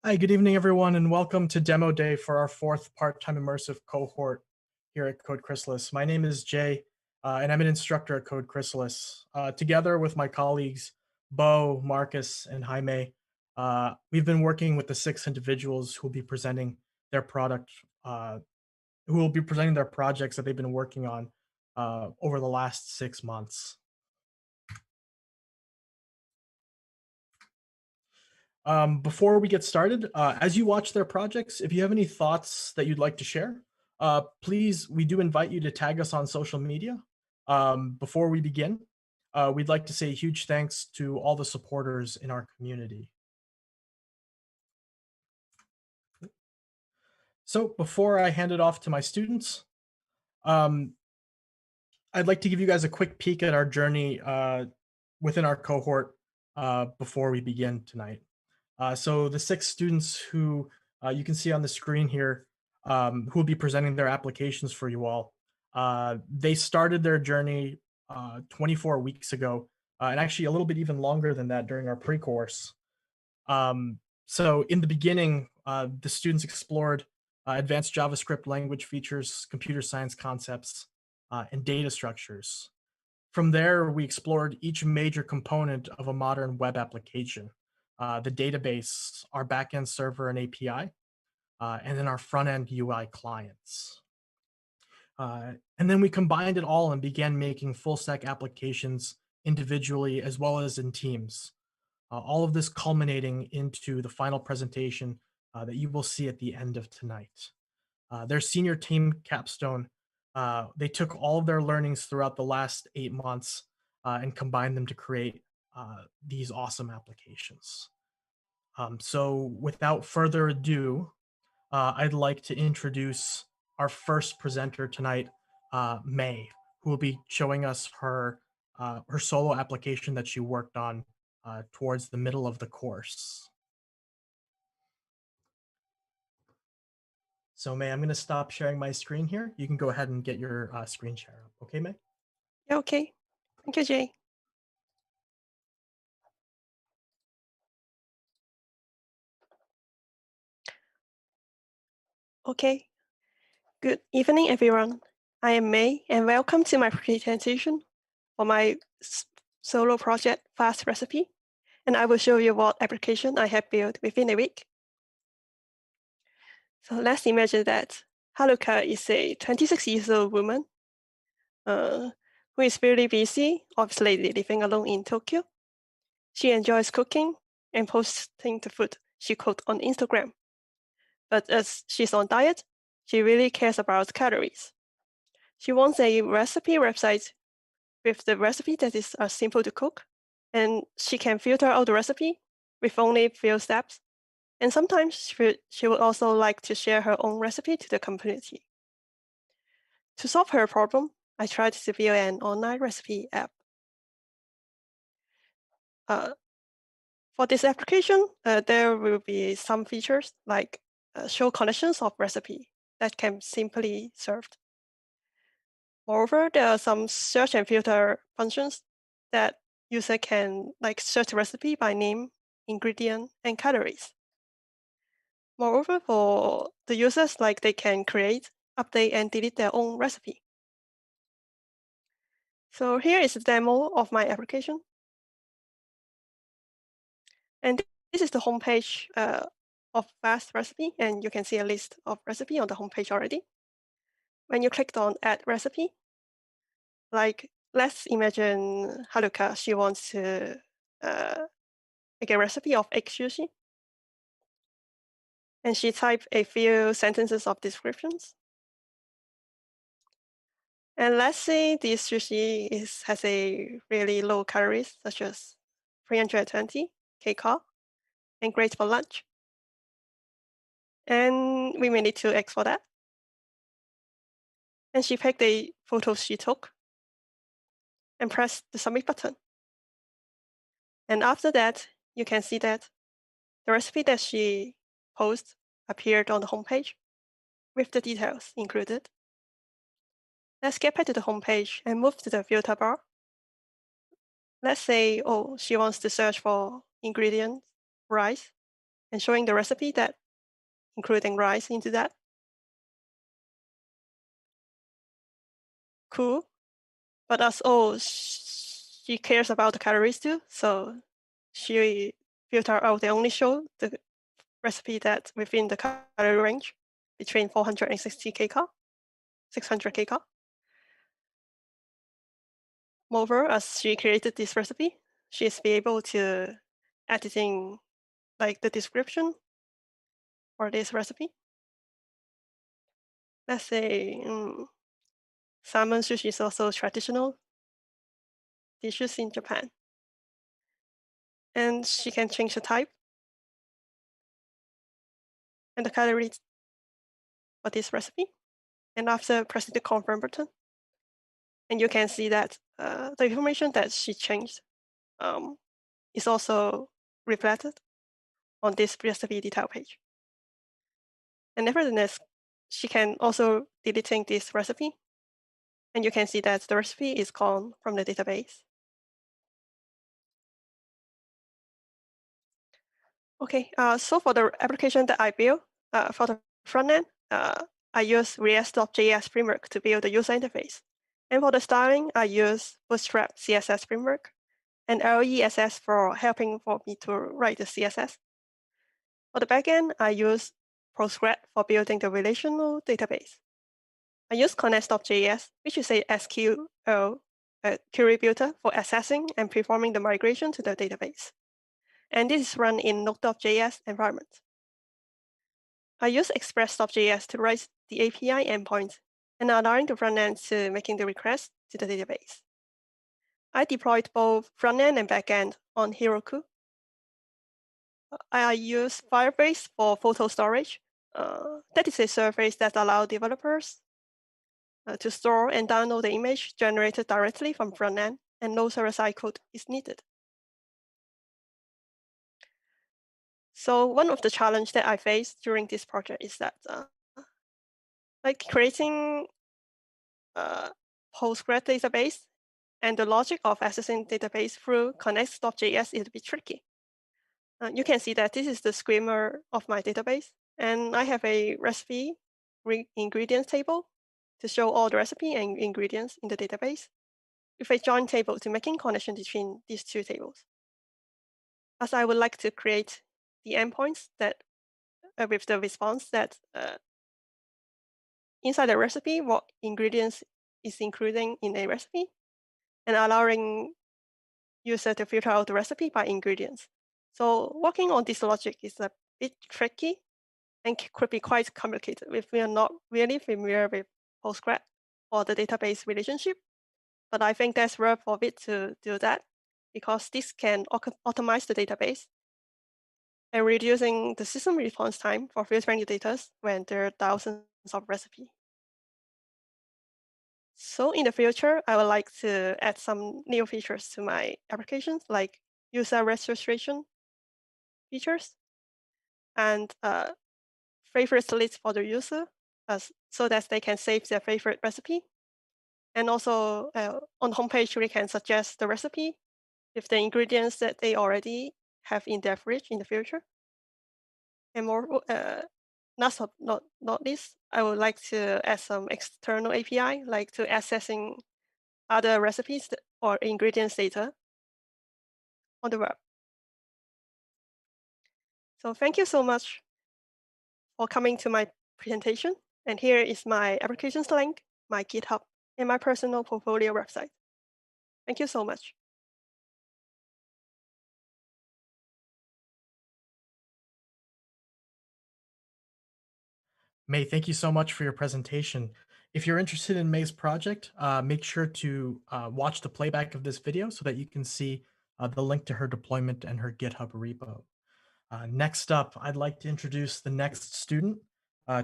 Hi, good evening, everyone, and welcome to Demo Day for our fourth part-time immersive cohort here at Code Chrysalis. My name is Jay, and I'm an instructor at Code Chrysalis. Together with my colleagues, Bo, Marcus, and Jaime, we've been working with the 6 individuals who will be presenting their projects that they've been working on over the last 6 months. Before we get started, as you watch their projects, if you have any thoughts that you'd like to share, please, we do invite you to tag us on social media. Before we begin, we'd like to say a huge thanks to all the supporters in our community. So before I hand it off to my students, I'd like to give you guys a quick peek at our journey within our cohort before we begin tonight. So the 6 students who you can see on the screen here, who will be presenting their applications for you all, they started their journey 24 weeks ago, and actually a little bit even longer than that during our pre-course. So in the beginning, the students explored advanced JavaScript language features, computer science concepts, and data structures. From there, we explored each major component of a modern web application. The database, our backend server and API, and then our front-end UI clients. And then we combined it all and began making full-stack applications individually as well as in teams. All of this culminating into the final presentation that you will see at the end of tonight. Their senior team capstone, they took all of their learnings throughout the last 8 months and combined them to create these awesome applications. So without further ado, I'd like to introduce our first presenter tonight, May, who will be showing us her solo application that she worked on towards the middle of the course. So May, I'm going to stop sharing my screen here. You can go ahead and get your screen share up. Okay, May? Yeah, okay. Thank you, Jay. Okay. Good evening, everyone. I am May, and welcome to my presentation for my solo project, Fast Recipe. And I will show you what application I have built within a week. So let's imagine that Haruka is a 26-year-old woman who is very busy, obviously living alone in Tokyo. She enjoys cooking and posting the food she cooked on Instagram. But as she's on diet, she really cares about calories. She wants a recipe website with the recipe that is simple to cook, and she can filter out the recipe with only a few steps. And sometimes she would also like to share her own recipe to the community. To solve her problem, I tried to build an online recipe app. For this application, there will be some features like show collections of recipe that can simply served. Moreover, there are some search and filter functions that user can search the recipe by name, ingredient, and calories. Moreover, for the users, they can create, update, and delete their own recipe. So here is a demo of my application. And this is the homepage of Fast Recipe, and you can see a list of recipe on the homepage already. When you click on Add Recipe, let's imagine Haruka, she wants to make a recipe of egg sushi. And she typed a few sentences of descriptions. And let's say this sushi has a really low calories, such as 320 kcal, and great for lunch. And we may need 2 eggs for that. And she picked the photos she took and pressed the submit button. And after that, you can see that the recipe that she posted appeared on the homepage with the details included. Let's get back to the homepage and move to the filter bar. Let's say, she wants to search for ingredients, rice, and showing the recipe that including rice into that. Cool. But as she cares about the calories too, so she filtered out. They only show the recipe that within the calorie range between 460 kcal, 600 kcal. Moreover, as she created this recipe, she is be able to editing like the description for this recipe. Let's say salmon sushi is also traditional dishes in Japan. And she can change the type and the calories for this recipe. And after pressing the confirm button, and you can see that the information that she changed is also reflected on this recipe detail page. And nevertheless, she can also deleting this recipe. And you can see that the recipe is gone from the database. Okay, so for the application that I built, for the front end, I use React.js framework to build the user interface. And for the styling, I use Bootstrap CSS framework and LESS for helping for me to write the CSS. For the backend, I use Postgres for building the relational database. I use Connect.js, which is a SQL query builder for accessing and performing the migration to the database. And this is run in Node.js environment. I use Express.js to write the API endpoint and allowing the front end to making the request to the database. I deployed both front end and back end on Heroku. I use Firebase for photo storage. That is a service that allows developers to store and download the image generated directly from front end, and no server-side code is needed. So one of the challenges that I faced during this project is that like creating a Postgres database and the logic of accessing database through Connect.js is a bit tricky. You can see that this is the schema of my database, and I have a recipe ingredients table to show all the recipe and ingredients in the database with a join table to making connection between these two tables. As I would like to create the endpoints that with the response that inside the recipe, what ingredients is including in a recipe, and allowing user to filter out the recipe by ingredients. So working on this logic is a bit tricky and could be quite complicated if we are not really familiar with Postgres or the database relationship. But I think that's worth of it to do that because this can automate the database and reducing the system response time for filtering the data when there are thousands of recipes. So in the future, I would like to add some new features to my applications, like user registration features and favorite list for the user so that they can save their favorite recipe. And also on the homepage, we can suggest the recipe with the ingredients that they already have in their fridge in the future. And more, not least, I would like to add some external API, like to accessing other recipes or ingredients data on the web. So thank you so much for coming to my presentation. And here is my applications link, my GitHub, and my personal portfolio website. Thank you so much. May, thank you so much for your presentation. If you're interested in May's project, make sure to watch the playback of this video so that you can see the link to her deployment and her GitHub repo. Next up, I'd like to introduce the next student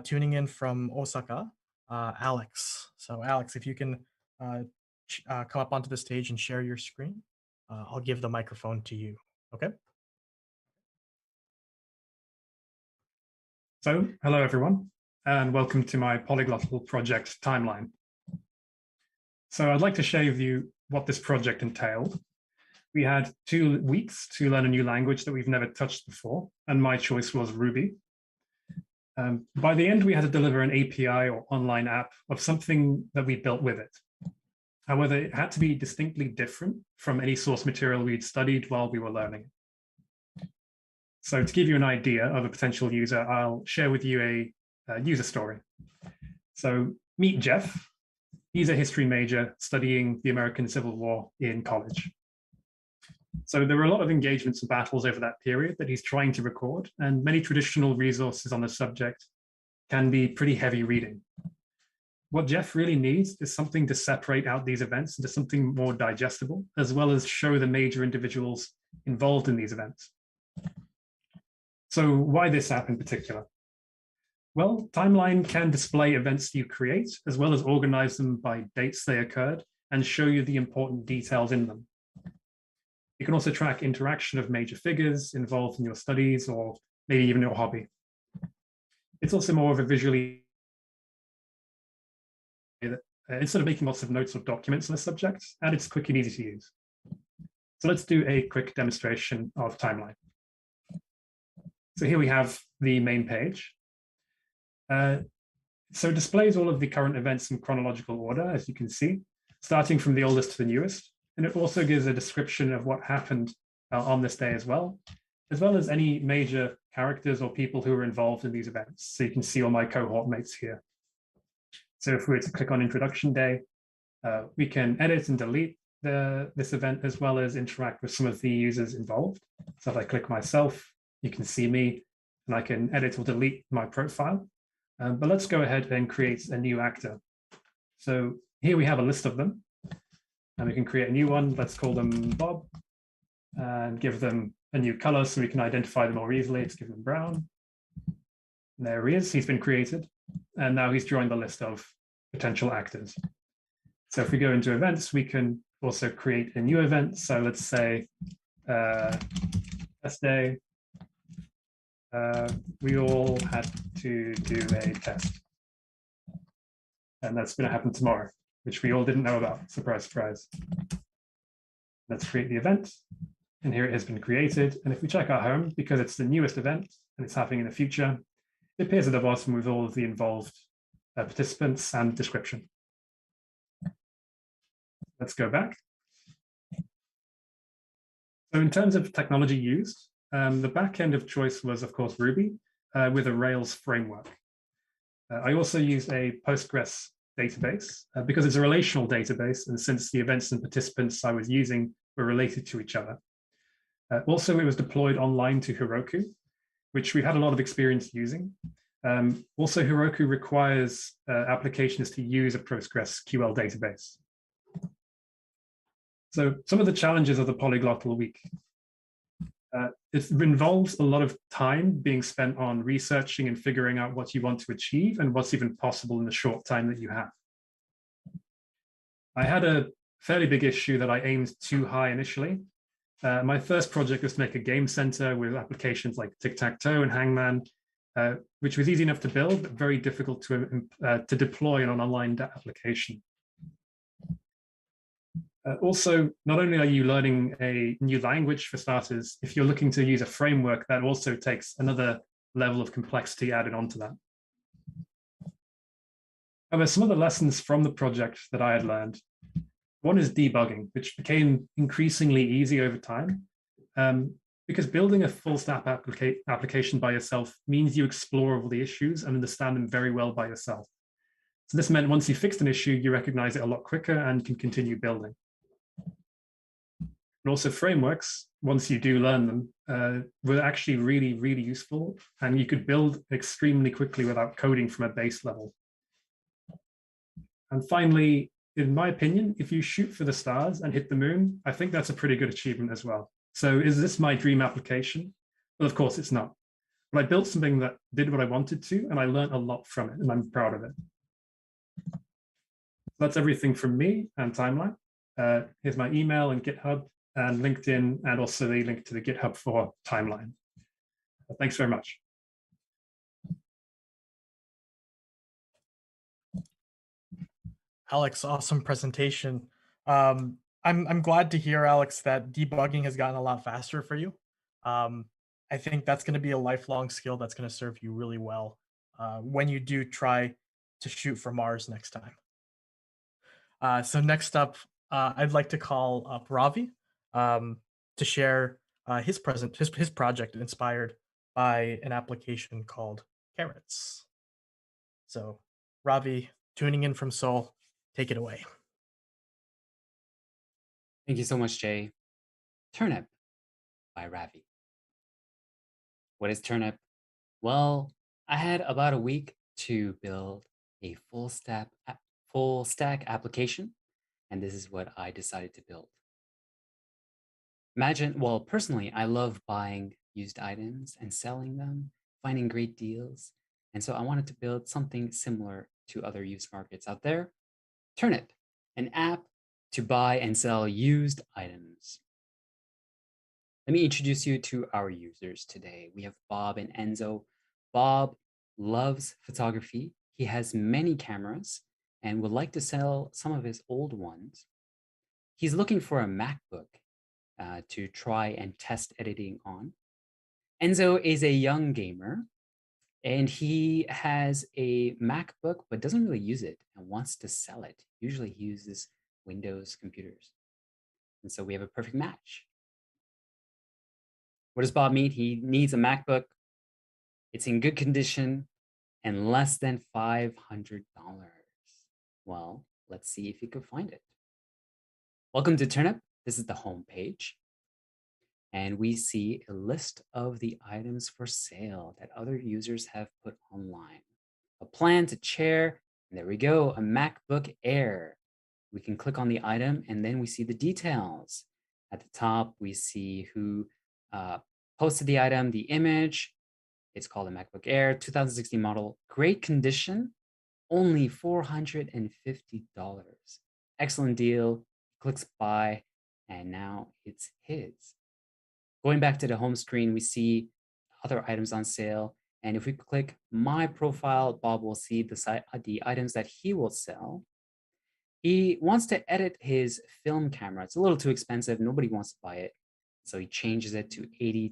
tuning in from Osaka, Alex. So Alex, if you can come up onto the stage and share your screen, I'll give the microphone to you, okay? So, hello everyone, and welcome to my Polyglottal project timeline. So I'd like to share with you what this project entailed. We had 2 weeks to learn a new language that we've never touched before, and my choice was Ruby. By the end, we had to deliver an API or online app of something that we built with it. However, it had to be distinctly different from any source material we'd studied while we were learning. So to give you an idea of a potential user, I'll share with you a user story. So meet Jeff. He's a history major studying the American Civil War in college. So there were a lot of engagements and battles over that period that he's trying to record, and many traditional resources on the subject can be pretty heavy reading. What Jeff really needs is something to separate out these events into something more digestible, as well as show the major individuals involved in these events. So why this app in particular? Well, Timeline can display events you create, as well as organize them by dates they occurred and show you the important details in them. You can also track interaction of major figures involved in your studies or maybe even your hobby. It's also more of a visually, instead of making lots of notes or documents on a subject, and it's quick and easy to use. So let's do a quick demonstration of Timeline. So here we have the main page. So it displays all of the current events in chronological order, as you can see, starting from the oldest to the newest. And it also gives a description of what happened on this day as well as any major characters or people who were involved in these events. So you can see all my cohort mates here. So if we were to click on Introduction Day, we can edit and delete this event as well as interact with some of the users involved. So if I click myself, you can see me, and I can edit or delete my profile. But let's go ahead and create a new actor. So here we have a list of them, and we can create a new one. Let's call them Bob and give them a new color so we can identify them more easily. Let's give them brown. And there he is, he's been created. And now he's joined the list of potential actors. So if we go into events, we can also create a new event. So let's say test day. We all had to do a test. And that's going to happen tomorrow, which we all didn't know about. Surprise, surprise. Let's create the event. And here it has been created. And if we check our home, because it's the newest event and it's happening in the future, it appears at the bottom with all of the involved participants and description. Let's go back. So in terms of technology used, the back end of choice was, of course, Ruby with a Rails framework. I also used a Postgres database because it's a relational database, and since the events and participants I was using were related to each other. Also, it was deployed online to Heroku, which we've had a lot of experience using. Also, Heroku requires applications to use a PostgreSQL database. So some of the challenges of the Polyglottal week. It involves a lot of time being spent on researching and figuring out what you want to achieve and what's even possible in the short time that you have. I had a fairly big issue that I aimed too high initially. My first project was to make a game center with applications like tic-tac-toe and hangman, which was easy enough to build, but very difficult to deploy in an online application. Also, not only are you learning a new language for starters, if you're looking to use a framework, that also takes another level of complexity added onto that. However, some of the lessons from the project that I had learned, one is debugging, which became increasingly easy over time, because building a full stack application by yourself means you explore all the issues and understand them very well by yourself. So this meant once you fixed an issue, you recognize it a lot quicker and can continue building. And also frameworks, once you do learn them, were actually really, really useful, and you could build extremely quickly without coding from a base level. And finally, in my opinion, if you shoot for the stars and hit the moon, I think that's a pretty good achievement as well. So is this my dream application? Well, of course it's not. But I built something that did what I wanted to, and I learned a lot from it, and I'm proud of it. That's everything from me and Timeline. Here's my email and GitHub and LinkedIn, and also the link to the GitHub for Timeline. Thanks very much. Alex, awesome presentation. I'm glad to hear, Alex, that debugging has gotten a lot faster for you. Um, I think that's going to be a lifelong skill that's going to serve you really well when you do try to shoot for Mars next time. So next up, I'd like to call up Ravi to share his project inspired by an application called Carrots. So Ravi, tuning in from Seoul, take it away. Thank you so much, Jay. Turnip by Ravi. What is Turnip? Well, I had about a week to build a full stack application, and this is what I decided to build. Well, personally, I love buying used items and selling them, finding great deals. And so I wanted to build something similar to other used markets out there. Turnip, an app to buy and sell used items. Let me introduce you to our users today. We have Bob and Enzo. Bob loves photography. He has many cameras and would like to sell some of his old ones. He's looking for a MacBook to try and test editing on. Enzo is a young gamer and he has a MacBook but doesn't really use it and wants to sell it. Usually he uses Windows computers. And so we have a perfect match. What does Bob need? He needs a MacBook. It's in good condition and less than $500. Well, let's see if he could find it. Welcome to Turnip. This is the home page. And we see a list of the items for sale that other users have put online. A plant, a chair, and there we go, a MacBook Air. We can click on the item and then we see the details. At the top, we see who posted the item, the image. It's called a MacBook Air, 2016 model, great condition, only $450. Excellent deal, clicks buy, and now it's his. Going back to the home screen, we see other items on sale. And if we click my profile, Bob will see the items that he will sell. He wants to edit his film camera. It's a little too expensive. Nobody wants to buy it. So he changes it to $80.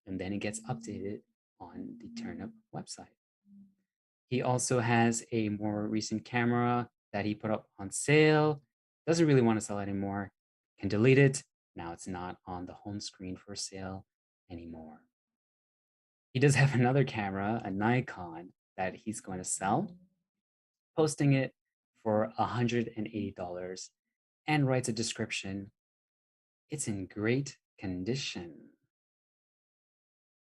And then it gets updated on the Turnip website. He also has a more recent camera that he put up on sale. Doesn't really want to sell it anymore. Can delete it. Now it's not on the home screen for sale anymore. He does have another camera, a Nikon, that he's going to sell, posting it for $180 and writes a description. It's in great condition.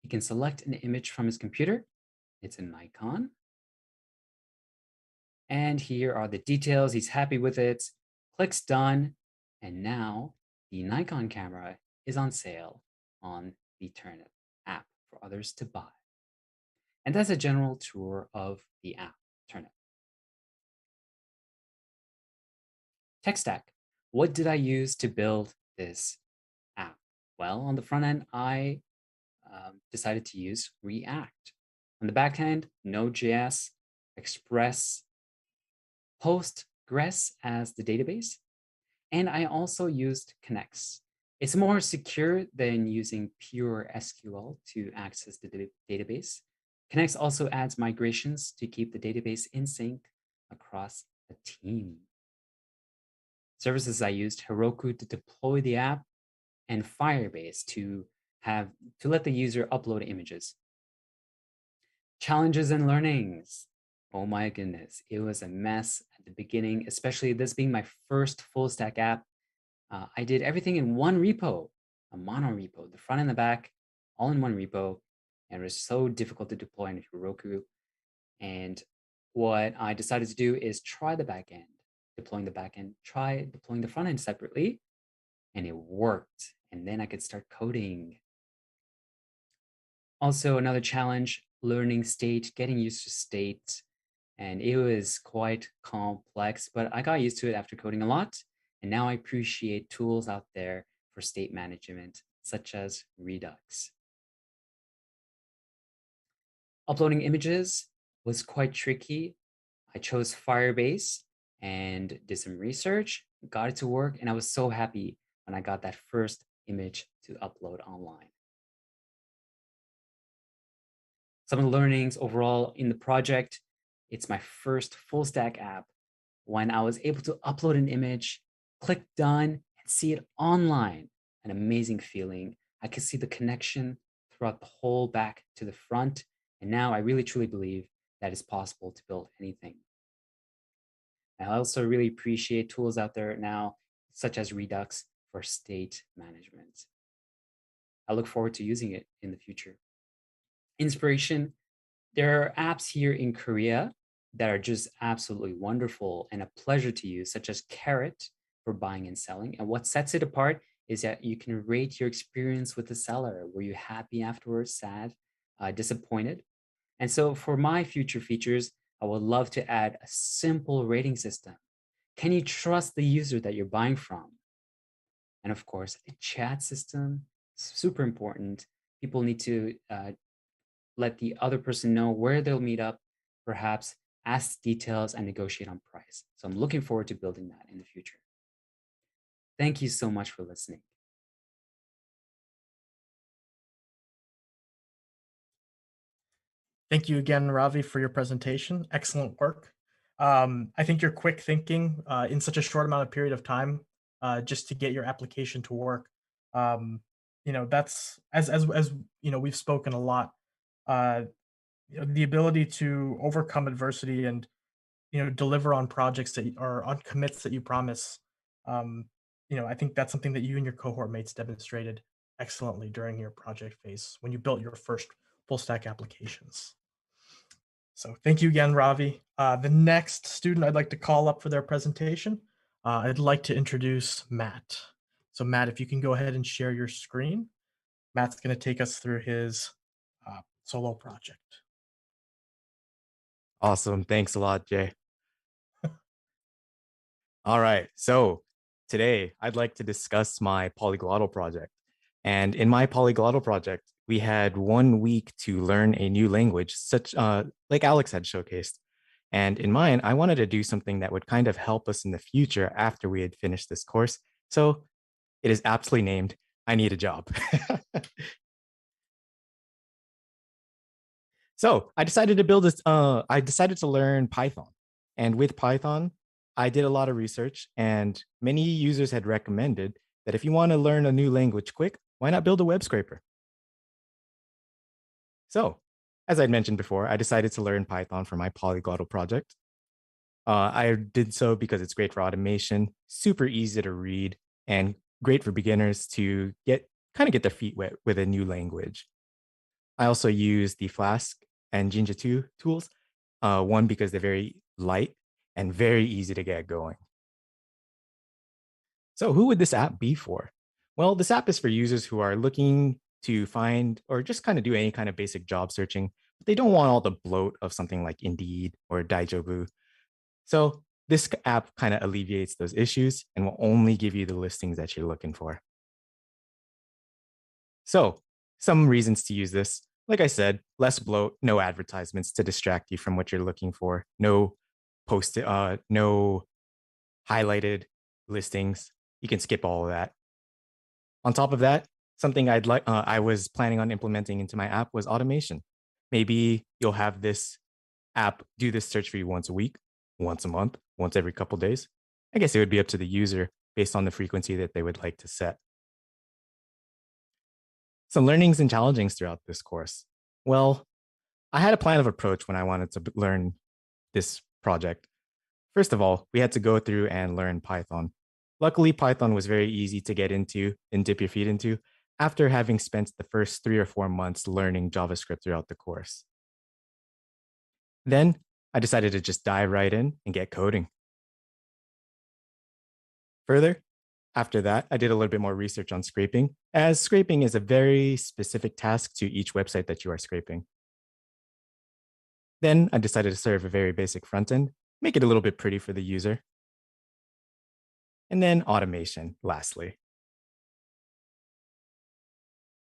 He can select an image from his computer. It's a Nikon. And here are the details. He's happy with it. Clicks done. And now the Nikon camera is on sale on the Turnip app for others to buy. And that's a general tour of the app, Turnip. Tech stack. What did I use to build this app? Well, on the front end, I decided to use React. On the back end, Node.js, Express, Postgres as the database. And I also used Connects. It's more secure than using pure SQL to access the database. Connects also adds migrations to keep the database in sync across a team. Services I used Heroku to deploy the app and Firebase to let the user upload images. Challenges and learnings. Oh my goodness, it was a mess at the beginning, especially this being my first full stack app. I did everything in one repo, a mono repo, the front and the back, all in one repo. And it was so difficult to deploy in Heroku. And what I decided to do is try the backend, deploying the backend, try deploying the front end separately, and it worked. And then I could start coding. Also, another challenge, learning state, getting used to state. And it was quite complex, but I got used to it after coding a lot. And now I appreciate tools out there for state management, such as Redux. Uploading images was quite tricky. I chose Firebase and did some research. got it to work, and I was so happy when I got that first image to upload online. Some of the learnings overall in the project, it's my first full stack app. When I was able to upload an image, click done, and see it online, an amazing feeling. I could see the connection throughout the whole back to the front. And now I really truly believe that it's possible to build anything. I also really appreciate tools out there now, such as Redux for state management. I look forward to using it in the future. Inspiration, there are apps here in Korea that are just absolutely wonderful and a pleasure to use, such as Carrot for buying and selling. And what sets it apart is that you can rate your experience with the seller. Were you happy afterwards, sad, disappointed? And so for my future features, I would love to add a simple rating system. Can you trust the user that you're buying from? And of course, a chat system, super important. People need to let the other person know where they'll meet up, perhaps ask details and negotiate on price. So I'm looking forward to building that in the future. Thank you so much for listening. Thank you again, Ravi, for your presentation. Excellent work. I think your quick thinking in such a short amount of period of time, just to get your application to work, that's as we've spoken a lot. The ability to overcome adversity and deliver on projects that or on commits that you promise. I think that's something that you and your cohort mates demonstrated excellently during your project phase when you built your first full stack applications. So thank you again, Ravi. The next student I'd like to call up for their presentation, I'd like to introduce Matt. So Matt, if you can go ahead and share your screen. Matt's going to take us through his solo project. Awesome. Thanks a lot, Jay. All right. So today I'd like to discuss my Polyglottal project. And in my Polyglottal project, we had 1 week to learn a new language, such like Alex had showcased. And in mine, I wanted to do something that would kind of help us in the future after we had finished this course. So it is aptly named, I Need a Job. So I decided to build this, I decided to learn Python. And with Python, I did a lot of research, and many users had recommended that if you want to learn a new language quick, why not build a web scraper? So, as I mentioned before, I decided to learn Python for my Polyglottal project. I did so because it's great for automation, super easy to read, and great for beginners to get their feet wet with a new language. I also use the Flask and Jinja 2 tools. One, because they're very light and very easy to get going. So who would this app be for? Well, this app is for users who are looking to find or just kind of do any kind of basic job searching, but they don't want all the bloat of something like Indeed or Daijobu. So this app kind of alleviates those issues and will only give you the listings that you're looking for. So some reasons to use this. Like I said, less bloat, no advertisements to distract you from what you're looking for, no highlighted listings. You can skip all of that. On top of that, something I was planning on implementing into my app was automation. Maybe you'll have this app do this search for you once a week, once a month, once every couple days. I guess it would be up to the user based on the frequency that they would like to set. Some learnings and challengings throughout this course. Well, I had a plan of approach when I wanted to learn this project. First of all, we had to go through and learn Python. Luckily, Python was very easy to get into and dip your feet into after having spent the first 3 or 4 months learning JavaScript throughout the course. Then I decided to just dive right in and get coding. Further, after that, I did a little bit more research on scraping, as scraping is a very specific task to each website that you are scraping. Then I decided to serve a very basic front end, make it a little bit pretty for the user. And then automation, lastly.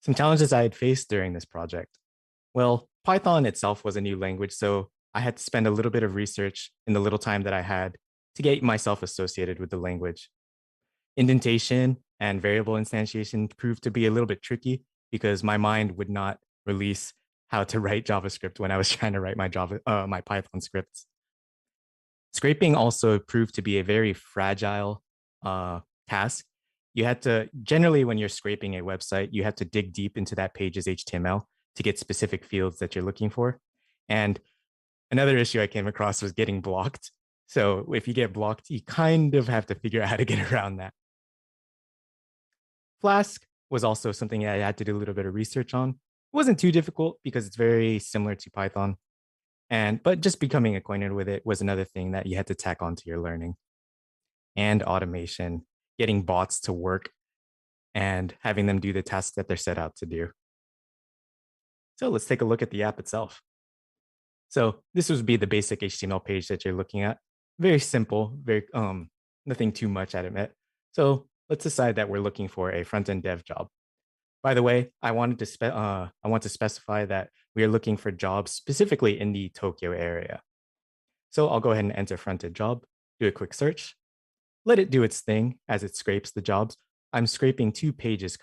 Some challenges I had faced during this project. Well, Python itself was a new language, so I had to spend a little bit of research in the little time that I had to get myself associated with the language. Indentation and variable instantiation proved to be a little bit tricky because my mind would not release how to write JavaScript when I was trying to write my Python scripts. Scraping also proved to be a very fragile task. You had to, generally when you're scraping a website, you have to dig deep into that page's HTML to get specific fields that you're looking for. And another issue I came across was getting blocked. So if you get blocked, you kind of have to figure out how to get around that. Flask was also something I had to do a little bit of research on. It wasn't too difficult because it's very similar to Python. But just becoming acquainted with it was another thing that you had to tack onto your learning. And automation, getting bots to work and having them do the tasks that they're set out to do. So let's take a look at the app itself. So this would be the basic HTML page that you're looking at. Very simple, very nothing too much at it. So let's decide that we're looking for a front-end dev job. By the way, I want to specify that we are looking for jobs specifically in the Tokyo area. So I'll go ahead and enter front-end job, do a quick search, let it do its thing as it scrapes the jobs. I'm scraping 2 pages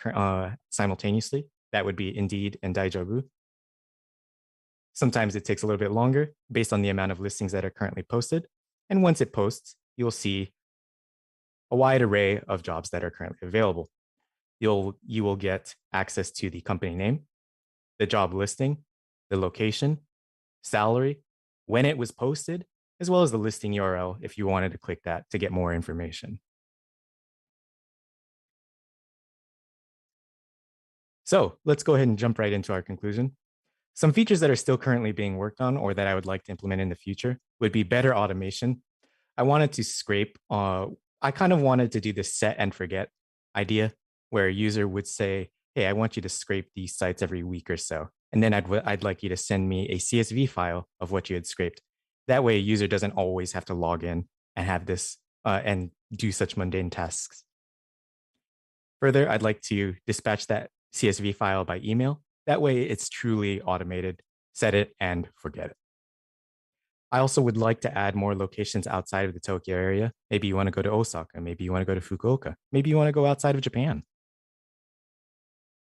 simultaneously. That would be Indeed and Daijobu. Sometimes it takes a little bit longer based on the amount of listings that are currently posted. And once it posts, you'll see a wide array of jobs that are currently available. You will get access to the company name, the job listing, the location, salary, when it was posted, as well as the listing URL if you wanted to click that to get more information. So let's go ahead and jump right into our conclusion. Some features that are still currently being worked on or that I would like to implement in the future would be better automation. I wanted to scrape, I kind of wanted to do this set and forget idea where a user would say, hey, I want you to scrape these sites every week or so. And then I'd like you to send me a CSV file of what you had scraped. That way a user doesn't always have to log in and have this and do such mundane tasks. Further, I'd like to dispatch that CSV file by email. That way it's truly automated, set it and forget it. I also would like to add more locations outside of the Tokyo area. Maybe you want to go to Osaka, maybe you want to go to Fukuoka, maybe you want to go outside of Japan.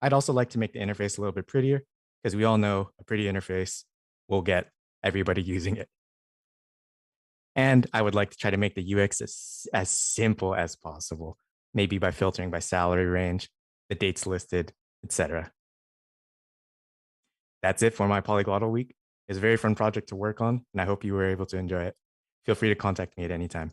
I'd also like to make the interface a little bit prettier because we all know a pretty interface will get everybody using it. And I would like to try to make the UX as simple as possible, maybe by filtering by salary range, the dates listed, etc. That's it for my Polyglottal week. It's a very fun project to work on, and I hope you were able to enjoy it. Feel free to contact me at any time.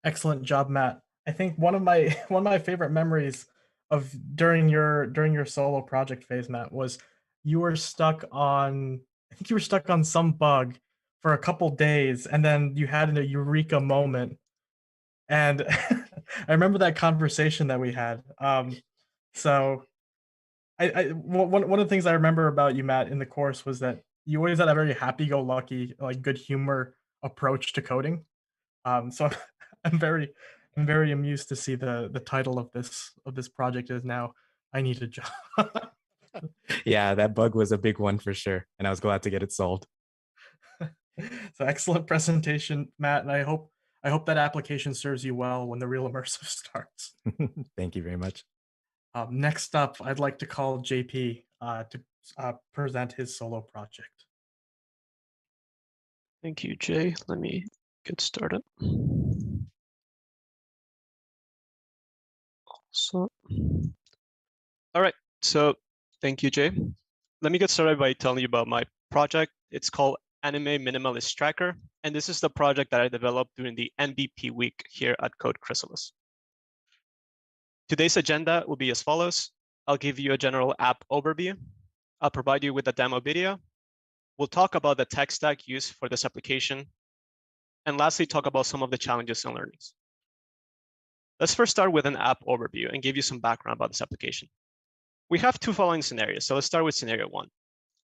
Excellent job, Matt. I think one of my favorite memories of during your solo project phase, Matt, was you were stuck on, I think you were stuck on some bug for a couple days, and then you had a eureka moment. And I remember that conversation that we had. So one of the things I remember about you, Matt, in the course was that you always had a very happy-go-lucky, like good humor approach to coding. So I'm very amused to see the title of this project is now I Need a Job. Yeah, that bug was a big one for sure, and I was glad to get it solved. So excellent presentation, Matt, and I hope that application serves you well when the real immersive starts. Thank you very much. Next up, I'd like to call JP to present his solo project. Thank you, Jay. Let me get started. So, all right. So thank you, Jay. Let me get started by telling you about my project. It's called Anime Minimalist Tracker, and this is the project that I developed during the MVP week here at Code Chrysalis. Today's agenda will be as follows. I'll give you a general app overview. I'll provide you with a demo video. We'll talk about the tech stack used for this application. And lastly, talk about some of the challenges and learnings. Let's first start with an app overview and give you some background about this application. We have 2 following scenarios. So let's start with scenario 1.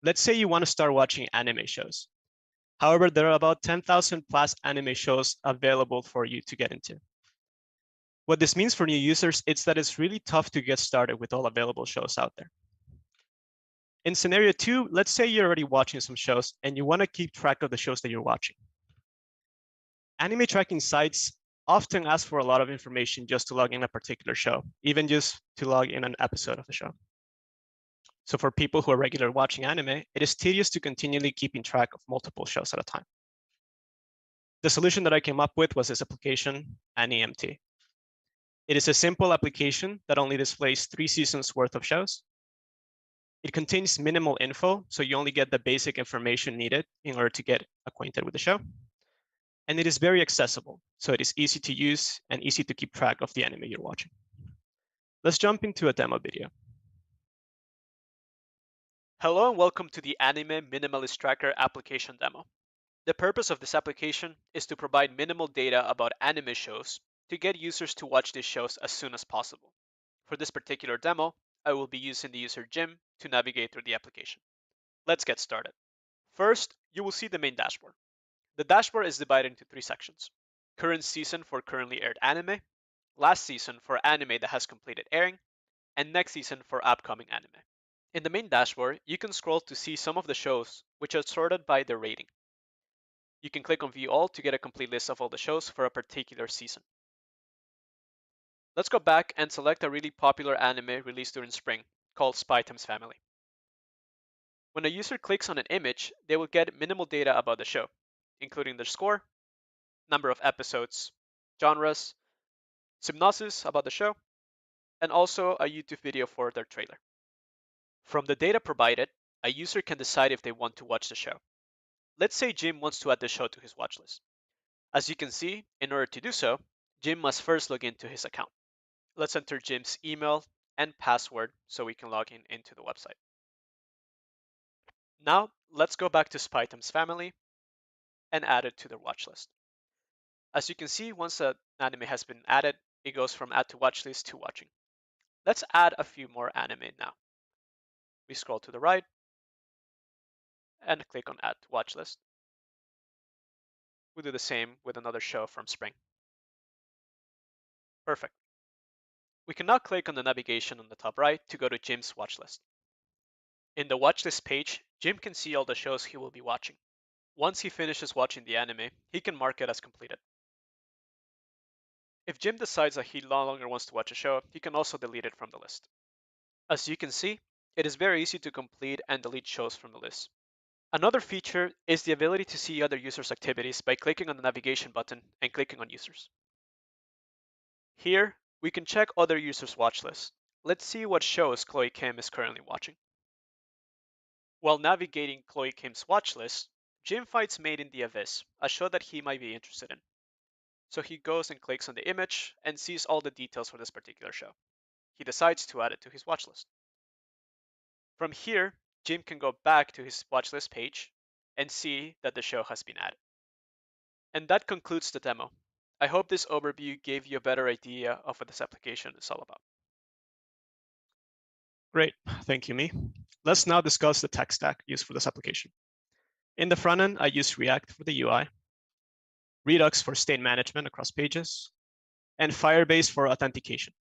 Let's say you want to start watching anime shows. However, there are about 10,000 plus anime shows available for you to get into. What this means for new users is that it's really tough to get started with all available shows out there. In scenario 2, let's say you're already watching some shows and you want to keep track of the shows that you're watching. Anime tracking sites often ask for a lot of information just to log in a particular show, even just to log in an episode of the show. So for people who are regularly watching anime, it is tedious to continually keeping track of multiple shows at a time. The solution that I came up with was this application, AniMT. It is a simple application that only displays 3 seasons worth of shows. It contains minimal info, so you only get the basic information needed in order to get acquainted with the show. And it is very accessible, so it is easy to use and easy to keep track of the anime you're watching. Let's jump into a demo video. Hello and welcome to the Anime Minimalist Tracker application demo. The purpose of this application is to provide minimal data about anime shows to get users to watch these shows as soon as possible. For this particular demo, I will be using the user Jim to navigate through the application. Let's get started. First, you will see the main dashboard. The dashboard is divided into 3 sections. Current season for currently aired anime, last season for anime that has completed airing, and next season for upcoming anime. In the main dashboard, you can scroll to see some of the shows which are sorted by their rating. You can click on View All to get a complete list of all the shows for a particular season. Let's go back and select a really popular anime released during spring called Spy X Family. When a user clicks on an image, they will get minimal data about the show, including their score, number of episodes, genres, synopsis about the show, and also a YouTube video for their trailer. From the data provided, a user can decide if they want to watch the show. Let's say Jim wants to add the show to his watch list. As you can see, in order to do so, Jim must first log into his account. Let's enter Jim's email and password so we can log into the website. Now, let's go back to Spy X Family and add it to their watch list. As you can see, once an anime has been added, it goes from add to watch list to watching. Let's add a few more anime now. We scroll to the right and click on add to watch list. We'll do the same with another show from spring. Perfect. We can now click on the navigation on the top right to go to Jim's watch list. In the watch list page, Jim can see all the shows he will be watching. Once he finishes watching the anime, he can mark it as completed. If Jim decides that he no longer wants to watch a show, he can also delete it from the list. As you can see, it is very easy to complete and delete shows from the list. Another feature is the ability to see other users' activities by clicking on the navigation button and clicking on users. Here, we can check other users' watch lists. Let's see what shows Chloe Kim is currently watching. While navigating Chloe Kim's watch list, Jim finds Made in the Abyss, a show that he might be interested in. So he goes and clicks on the image and sees all the details for this particular show. He decides to add it to his watch list. From here, Jim can go back to his watch list page and see that the show has been added. And that concludes the demo. I hope this overview gave you a better idea of what this application is all about. Great, thank you, Mi. Let's now discuss the tech stack used for this application. In the front end, I use React for the UI, Redux for state management across pages, and Firebase for authentication.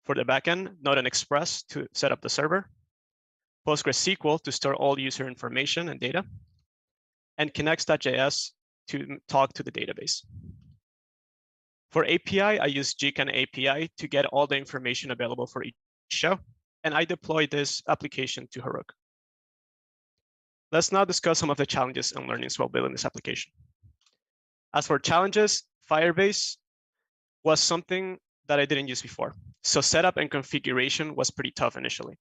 For the backend, Node and Express to set up the server, PostgreSQL to store all user information and data, and Connects.js to talk to the database. For API, I use Gcan API to get all the information available for each show, and I deploy this application to Heroku. Let's now discuss some of the challenges and learnings while building this application. As for challenges, Firebase was something that I didn't use before. So setup and configuration was pretty tough initially.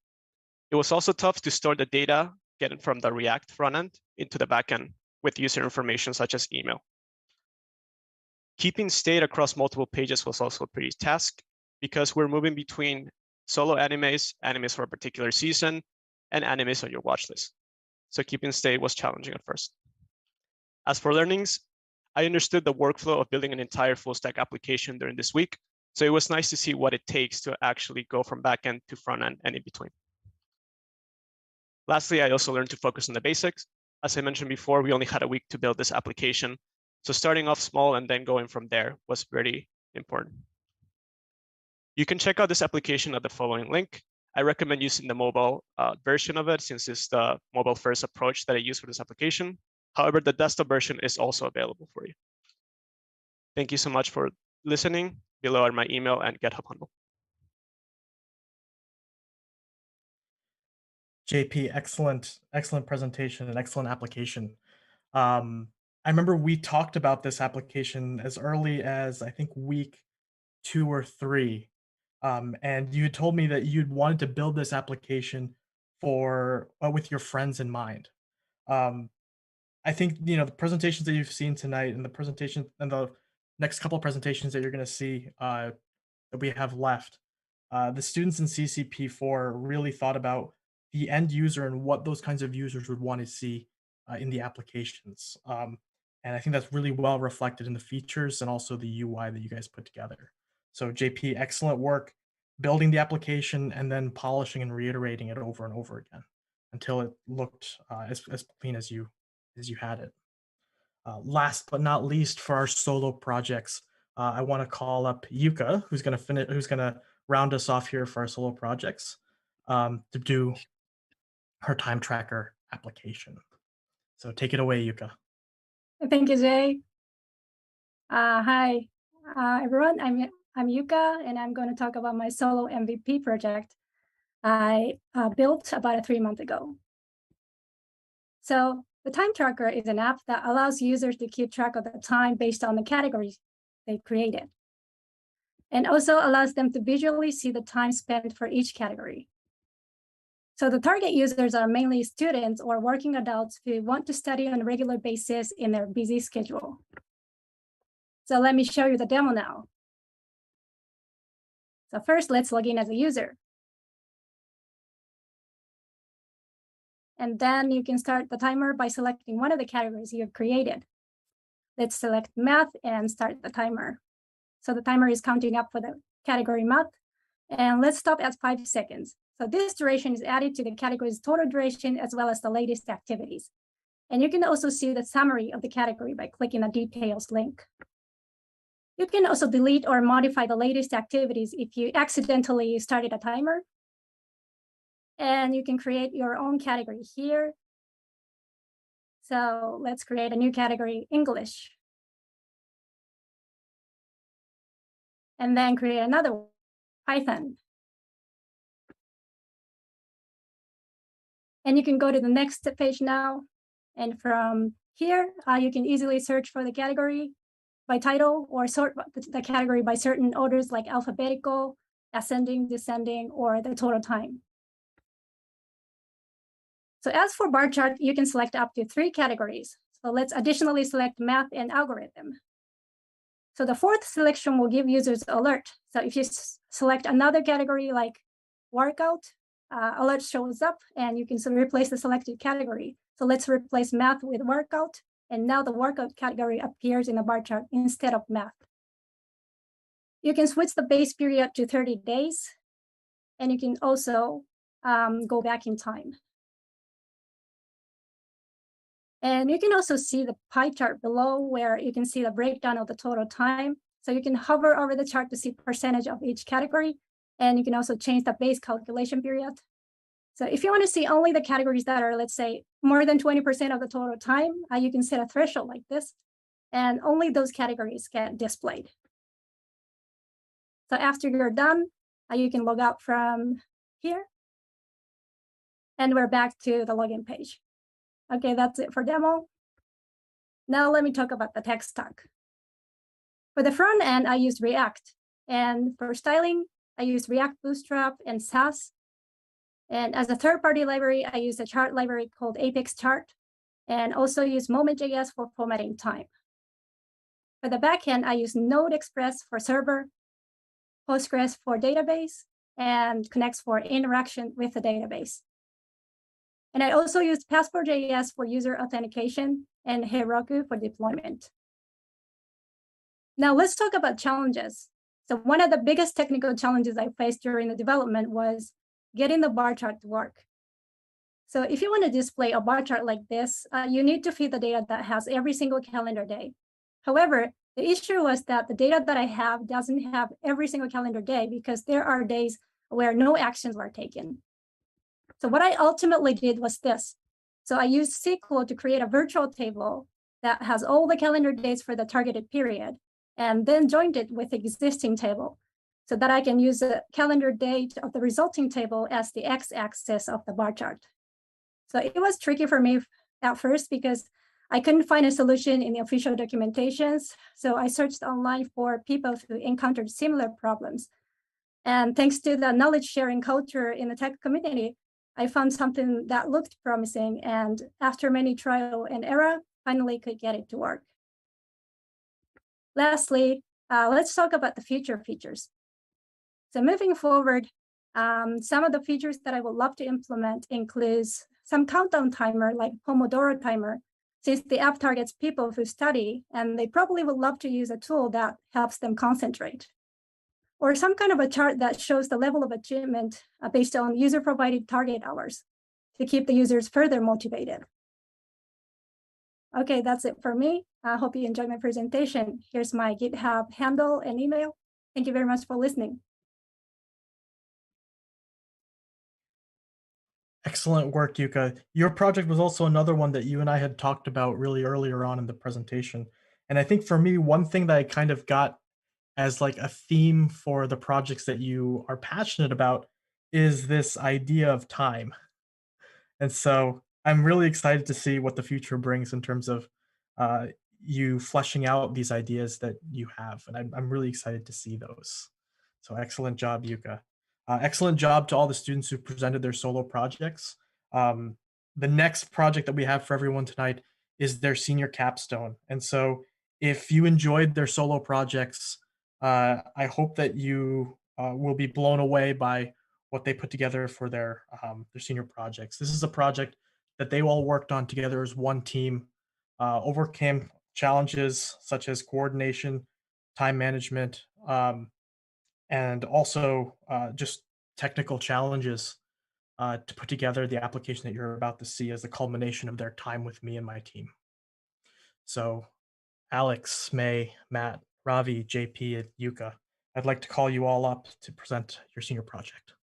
It was also tough to store the data getting from the React frontend into the backend with user information such as email. Keeping state across multiple pages was also a pretty task because we're moving between solo animes, animes for a particular season, and animes on your watch list. So keeping state was challenging at first. As for learnings, I understood the workflow of building an entire full stack application during this week. So it was nice to see what it takes to actually go from backend to front end and in between. Lastly, I also learned to focus on the basics. As I mentioned before, we only had a week to build this application. So starting off small and then going from there was very important. You can check out this application at the following link. I recommend using the mobile version of it since it's the mobile first approach that I use for this application. However, the desktop version is also available for you. Thank you so much for listening. Below are my email and GitHub handle. JP, excellent presentation and excellent application. I remember we talked about this application as early as I think week 2 or 3. And you had told me that you'd wanted to build this application for with your friends in mind. I think the presentations that you've seen tonight and the presentation and the next couple of presentations that you're going to see that we have left, the students in CCP4 really thought about the end user and what those kinds of users would want to see in the applications. And I think that's really well reflected in the features and also the UI that you guys put together. So JP, excellent work building the application and then polishing and reiterating it over and over again until it looked as clean as you had it. Last but not least, for our solo projects, I want to call up Yuka, who's going to round us off here for our solo projects to do her time tracker application. So take it away, Yuka. Thank you, Jay. Hi, everyone. I'm Yuka, and I'm going to talk about my solo MVP project I built about 3 months ago. So the time tracker is an app that allows users to keep track of the time based on the categories they created, and also allows them to visually see the time spent for each category. So the target users are mainly students or working adults who want to study on a regular basis in their busy schedule. So let me show you the demo now. So first, let's log in as a user. And then you can start the timer by selecting one of the categories you've created. Let's select math and start the timer. So the timer is counting up for the category math. And let's stop at 5 seconds. So this duration is added to the category's total duration as well as the latest activities. And you can also see the summary of the category by clicking the details link. You can also delete or modify the latest activities if you accidentally started a timer. And you can create your own category here. So let's create a new category, English. And then create another one, Python. And you can go to the next page now. And from here, you can easily search for the category by title or sort the category by certain orders like alphabetical, ascending, descending, or the total time. So as for bar chart, you can select up to 3 categories. So let's additionally select math and algorithm. So the 4th selection will give users alert. So if you select another category like workout, alert shows up and you can replace the selected category. So let's replace math with workout. And now the workout category appears in the bar chart instead of math. You can switch the base period to 30 days. And you can also go back in time. And you can also see the pie chart below where you can see the breakdown of the total time. So you can hover over the chart to see percentage of each category. And you can also change the base calculation period. So if you want to see only the categories that are, let's say, more than 20% of the total time, you can set a threshold like this, and only those categories get displayed. So after you're done, you can log out from here. And we're back to the login page. Okay, that's it for demo. Now let me talk about the tech stack. For the front end, I use React. And for styling, I use React Bootstrap and Sass. And as a third-party library, I use a chart library called Apex Chart, and also use Moment.js for formatting time. For the backend, I use Node Express for server, Postgres for database, and Connects for interaction with the database. And I also use Passport.js for user authentication and Heroku for deployment. Now let's talk about challenges. So one of the biggest technical challenges I faced during the development was getting the bar chart to work. So if you want to display a bar chart like this, you need to feed the data that has every single calendar day. However, the issue was that the data that I have doesn't have every single calendar day because there are days where no actions were taken. So what I ultimately did was this. So I used SQL to create a virtual table that has all the calendar days for the targeted period. and then joined it with the existing table so that I can use the calendar date of the resulting table as the x-axis of the bar chart. So it was tricky for me at first because I couldn't find a solution in the official documentations. So I searched online for people who encountered similar problems. And thanks to the knowledge sharing culture in the tech community, I found something that looked promising. And after many trial and error, finally could get it to work. Lastly, let's talk about the future features. So moving forward, some of the features that I would love to implement includes some countdown timer like Pomodoro timer, since the app targets people who study and they probably would love to use a tool that helps them concentrate. Or some kind of a chart that shows the level of achievement based on user-provided target hours to keep the users further motivated. Okay, that's it for me. I hope you enjoyed my presentation. Here's my GitHub handle and email. Thank you very much for listening. Excellent work, Yuka. Your project was also another one that you and I had talked about really earlier on in the presentation. And I think for me, one thing that I kind of got as like a theme for the projects that you are passionate about is this idea of time. And so I'm really excited to see what the future brings in terms of you fleshing out these ideas that you have. And I'm really excited to see those. So excellent job, Yuka. Excellent job to all the students who presented their solo projects. The next project that we have for everyone tonight is their senior capstone. And so if you enjoyed their solo projects, I hope that you will be blown away by what they put together for their senior projects. This is a project that they all worked on together as one team, overcame challenges such as coordination, time management, and also just technical challenges to put together the application that you're about to see as the culmination of their time with me and my team. So Alex, May, Matt, Ravi, JP, and Yuka, I'd like to call you all up to present your senior project.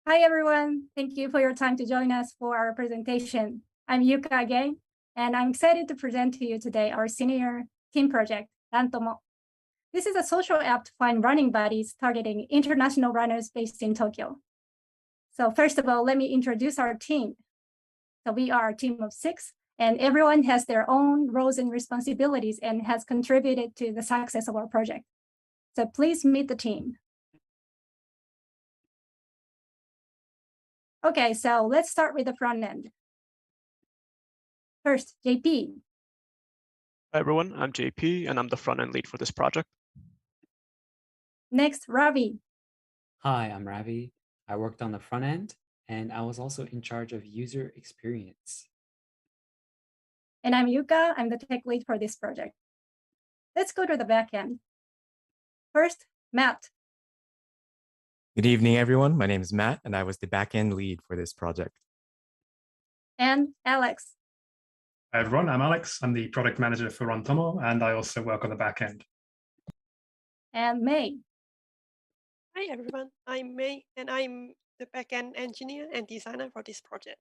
Hi, everyone. Thank you for your time to join us for our presentation. I'm Yuka again, and I'm excited to present to you today our senior team project, Rantomo. This is a social app to find running buddies targeting international runners based in Tokyo. So first of all, let me introduce our team. So we are a team of 6, and everyone has their own roles and responsibilities and has contributed to the success of our project. So please meet the team. Okay, so let's start with the front end. First, JP. Hi, everyone. I'm JP, and I'm the front-end lead for this project. Next, Ravi. Hi, I'm Ravi. I worked on the front end, and I was also in charge of user experience. And I'm Yuka. I'm the tech lead for this project. Let's go to the back end. First, Matt. Good evening, everyone. My name is Matt, and I was the backend lead for this project. And Alex. Hi, everyone. I'm Alex. I'm the product manager for Rantomo, and I also work on the back end. And May. Hi, everyone. I'm May, and I'm the backend engineer and designer for this project.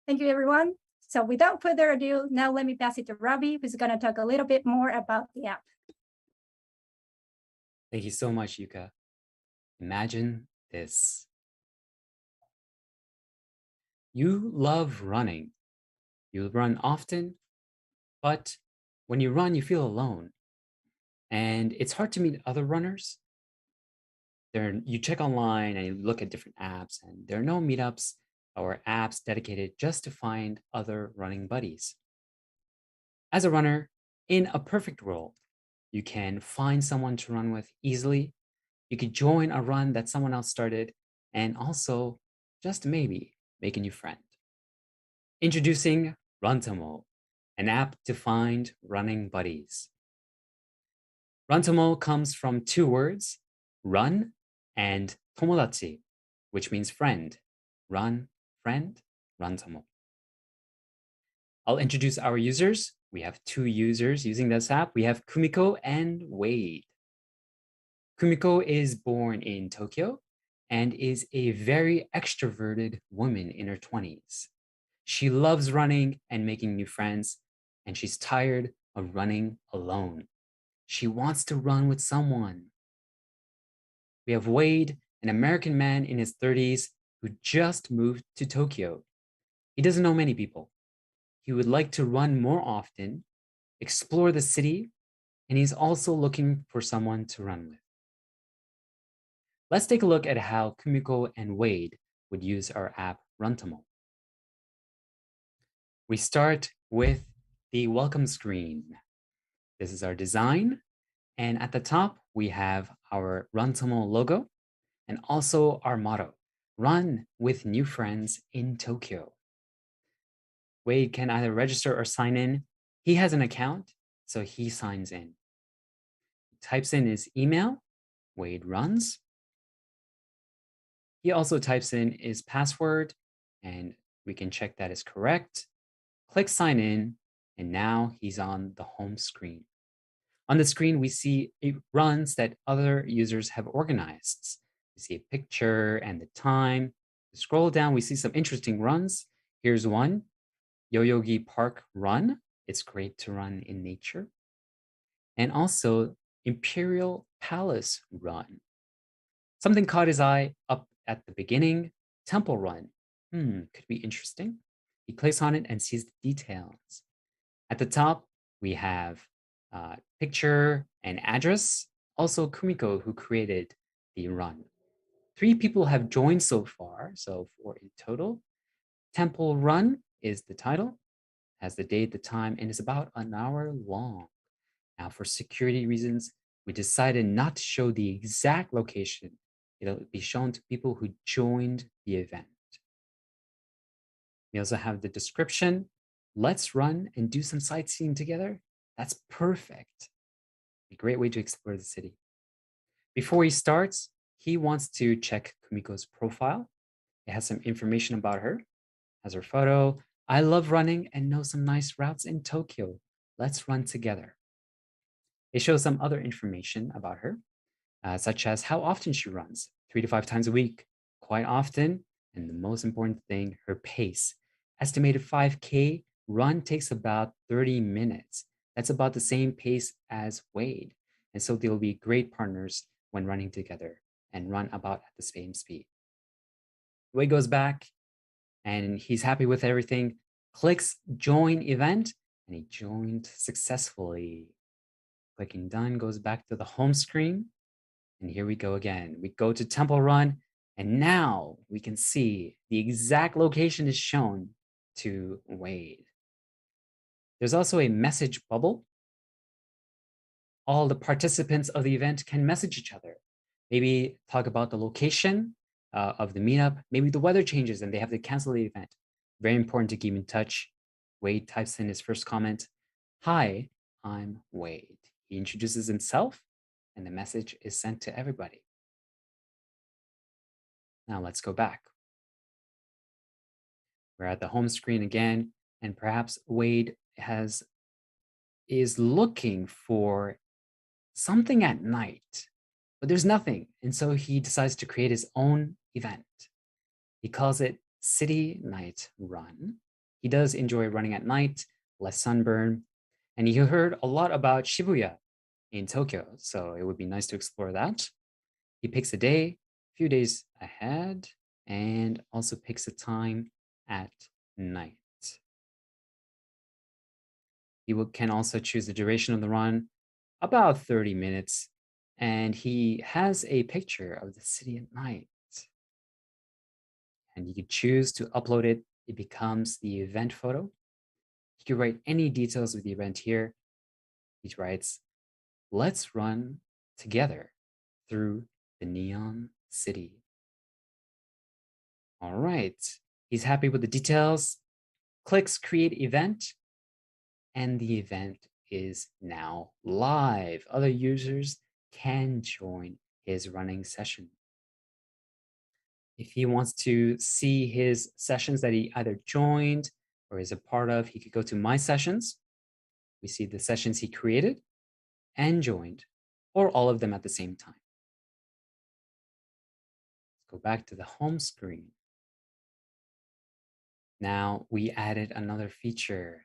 Thank you, everyone. So without further ado, now let me pass it to Ravi, who's going to talk a little bit more about the app. Thank you so much, Yuka. Imagine this. You love running. You run often, but when you run, you feel alone. And it's hard to meet other runners. You check online and you look at different apps, and there are no meetups or apps dedicated just to find other running buddies. As a runner, in a perfect world, you can find someone to run with easily. You could join a run that someone else started, and also, just maybe, make a new friend. Introducing Rantomo, an app to find running buddies. Rantomo comes from 2 words, run and tomodachi, which means friend. Run, friend, Rantomo. I'll introduce our users. We have 2 users using this app. We have Kumiko and Wade. Kumiko is born in Tokyo, and is a very extroverted woman in her 20s. She loves running and making new friends, and she's tired of running alone. She wants to run with someone. We have Wade, an American man in his 30s who just moved to Tokyo. He doesn't know many people. He would like to run more often, explore the city, and he's also looking for someone to run with. Let's take a look at how Kumiko and Wade would use our app Runtumo. We start with the welcome screen. This is our design. And at the top, we have our Runtumo logo and also our motto, run with new friends in Tokyo. Wade can either register or sign in. He has an account, so he signs in. He types in his email, Wade runs. He also types in his password, and we can check that is correct. Click sign in, and now he's on the home screen. On the screen, we see runs that other users have organized. We see a picture and the time. Scroll down, we see some interesting runs. Here's one, Yoyogi Park Run. It's great to run in nature. And also Imperial Palace Run. Something caught his eye up at the beginning, Temple Run. Could be interesting. He clicks on it and sees the details. At the top, we have picture and address. Also Kumiko, who created the run. 3 people have joined so far, so 4 in total. Temple Run is the title, has the date, the time, and is about an hour long. Now, for security reasons, we decided not to show the exact location. It'll be shown to people who joined the event. We also have the description. Let's run and do some sightseeing together. That's perfect. A great way to explore the city. Before he starts, he wants to check Kumiko's profile. It has some information about her, has her photo. I love running and know some nice routes in Tokyo. Let's run together. It shows some other information about her, such as how often she runs, 3 to 5 times a week, quite often. And the most important thing, her pace. Estimated 5K run takes about 30 minutes. That's about the same pace as Wade. And so they'll be great partners when running together and run about at the same speed. Wade goes back and he's happy with everything, clicks join event, and he joined successfully. Clicking done goes back to the home screen. And here we go again. We go to Temple Run, and now we can see the exact location is shown to Wade. There's also a message bubble. All the participants of the event can message each other. Maybe talk about the location of the meetup. Maybe the weather changes and they have to cancel the event. Very important to keep in touch. Wade types in his first comment. Hi, I'm Wade. He introduces himself and the message is sent to everybody. Now let's go back. We're at the home screen again, and perhaps Wade is looking for something at night, but there's nothing. And so he decides to create his own event. He calls it City Night Run. He does enjoy running at night, less sunburn, and he heard a lot about Shibuya in Tokyo, so it would be nice to explore that. He picks a day, a few days ahead, and also picks a time at night. He can also choose the duration of the run, about 30 minutes, and he has a picture of the city at night. And you can choose to upload it. It becomes the event photo. You can write any details of the event here. He writes, let's run together through the neon city. All right, he's happy with the details, clicks create event, and the event is now live. Other users can join his running session. If he wants to see his sessions that he either joined or is a part of, he could go to My Sessions. We see the sessions he created and joined, or all of them at the same time. go back to the home screen. Now we added another feature,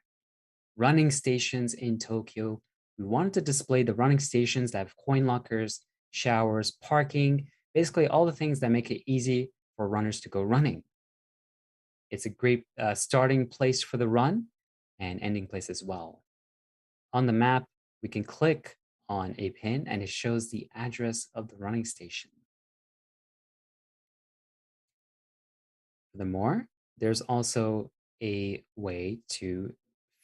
running stations in Tokyo. We wanted to display the running stations that have coin lockers, showers, parking, basically all the things that make it easy for runners to go running. It's a great starting place for the run and ending place as well. On the map, we can click on a pin and it shows the address of the running station. Furthermore, there's also a way to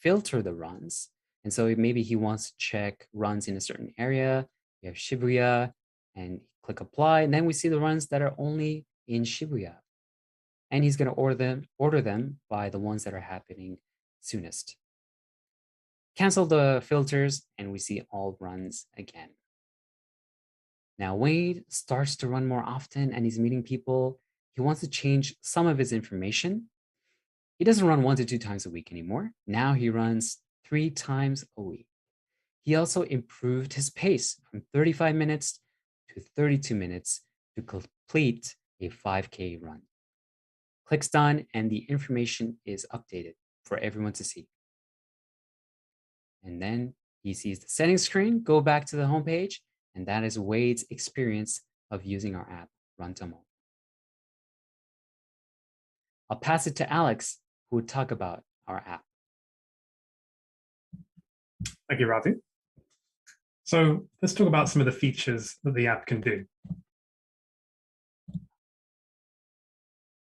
filter the runs. And so maybe he wants to check runs in a certain area. We have Shibuya and click apply. And then we see the runs that are only in Shibuya. And he's going to order them by the ones that are happening soonest. Cancel the filters and we see all runs again. Now Wade starts to run more often and he's meeting people. He wants to change some of his information. He doesn't run 1 to 2 times a week anymore. Now he runs 3 times a week. He also improved his pace from 35 minutes to 32 minutes to complete a 5K run. Clicks done and the information is updated for everyone to see. And then he sees the settings screen, go back to the homepage, and that is Wade's experience of using our app, Runtomo. I'll pass it to Alex, who would talk about our app. Thank you, Ravi. So let's talk about some of the features that the app can do.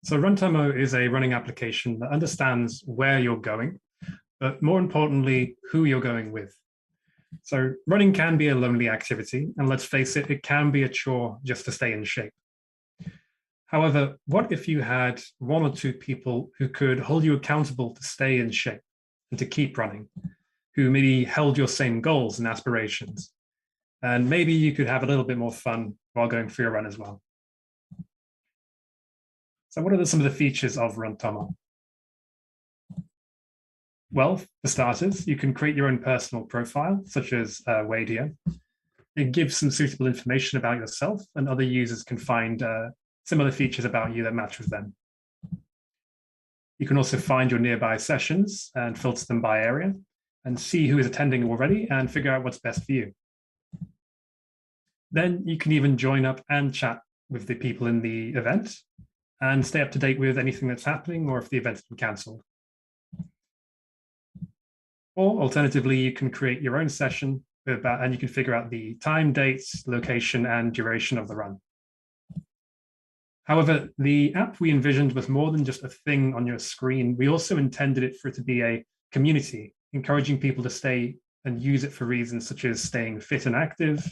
So Runtomo is a running application that understands where you're going, but more importantly, who you're going with. So running can be a lonely activity, and let's face it, it can be a chore just to stay in shape. However, what if you had 1 or 2 people who could hold you accountable to stay in shape and to keep running, who maybe held your same goals and aspirations, and maybe you could have a little bit more fun while going for your run as well. So what are some of the features of Runtomo? Well, for starters, you can create your own personal profile, such as Wade here. It gives some suitable information about yourself, and other users can find similar features about you that match with them. You can also find your nearby sessions and filter them by area and see who is attending already and figure out what's best for you. Then you can even join up and chat with the people in the event and stay up to date with anything that's happening or if the event's been cancelled. Or alternatively, you can create your own session and you can figure out the time, dates, location, and duration of the run. However, the app we envisioned was more than just a thing on your screen. We also intended it for it to be a community, encouraging people to stay and use it for reasons such as staying fit and active.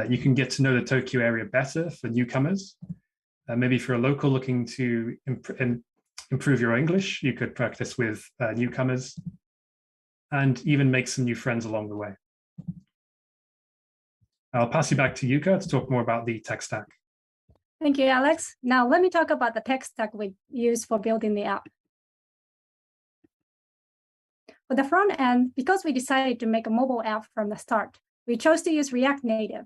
You can get to know the Tokyo area better for newcomers. Maybe if you're a local looking to improve your English, you could practice with newcomers and even make some new friends along the way. I'll pass you back to Yuka to talk more about the tech stack. Thank you, Alex. Now let me talk about the tech stack we use for building the app. For the front end, because we decided to make a mobile app from the start, we chose to use React Native,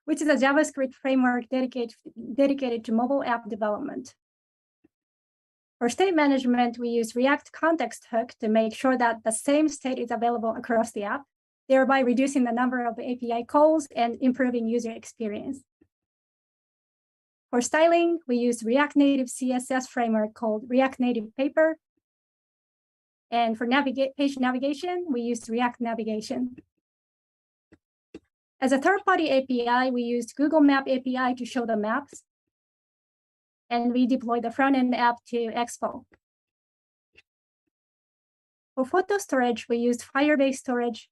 which is a JavaScript framework dedicated to mobile app development. For state management, we use React Context Hook to make sure that the same state is available across the app, thereby reducing the number of API calls and improving user experience. For styling, we use React Native CSS framework called React Native Paper. And for page navigation, we use React Navigation. As a third-party API, we used Google Map API to show the maps. And we deployed the front-end app to Expo. For photo storage, we used Firebase storage.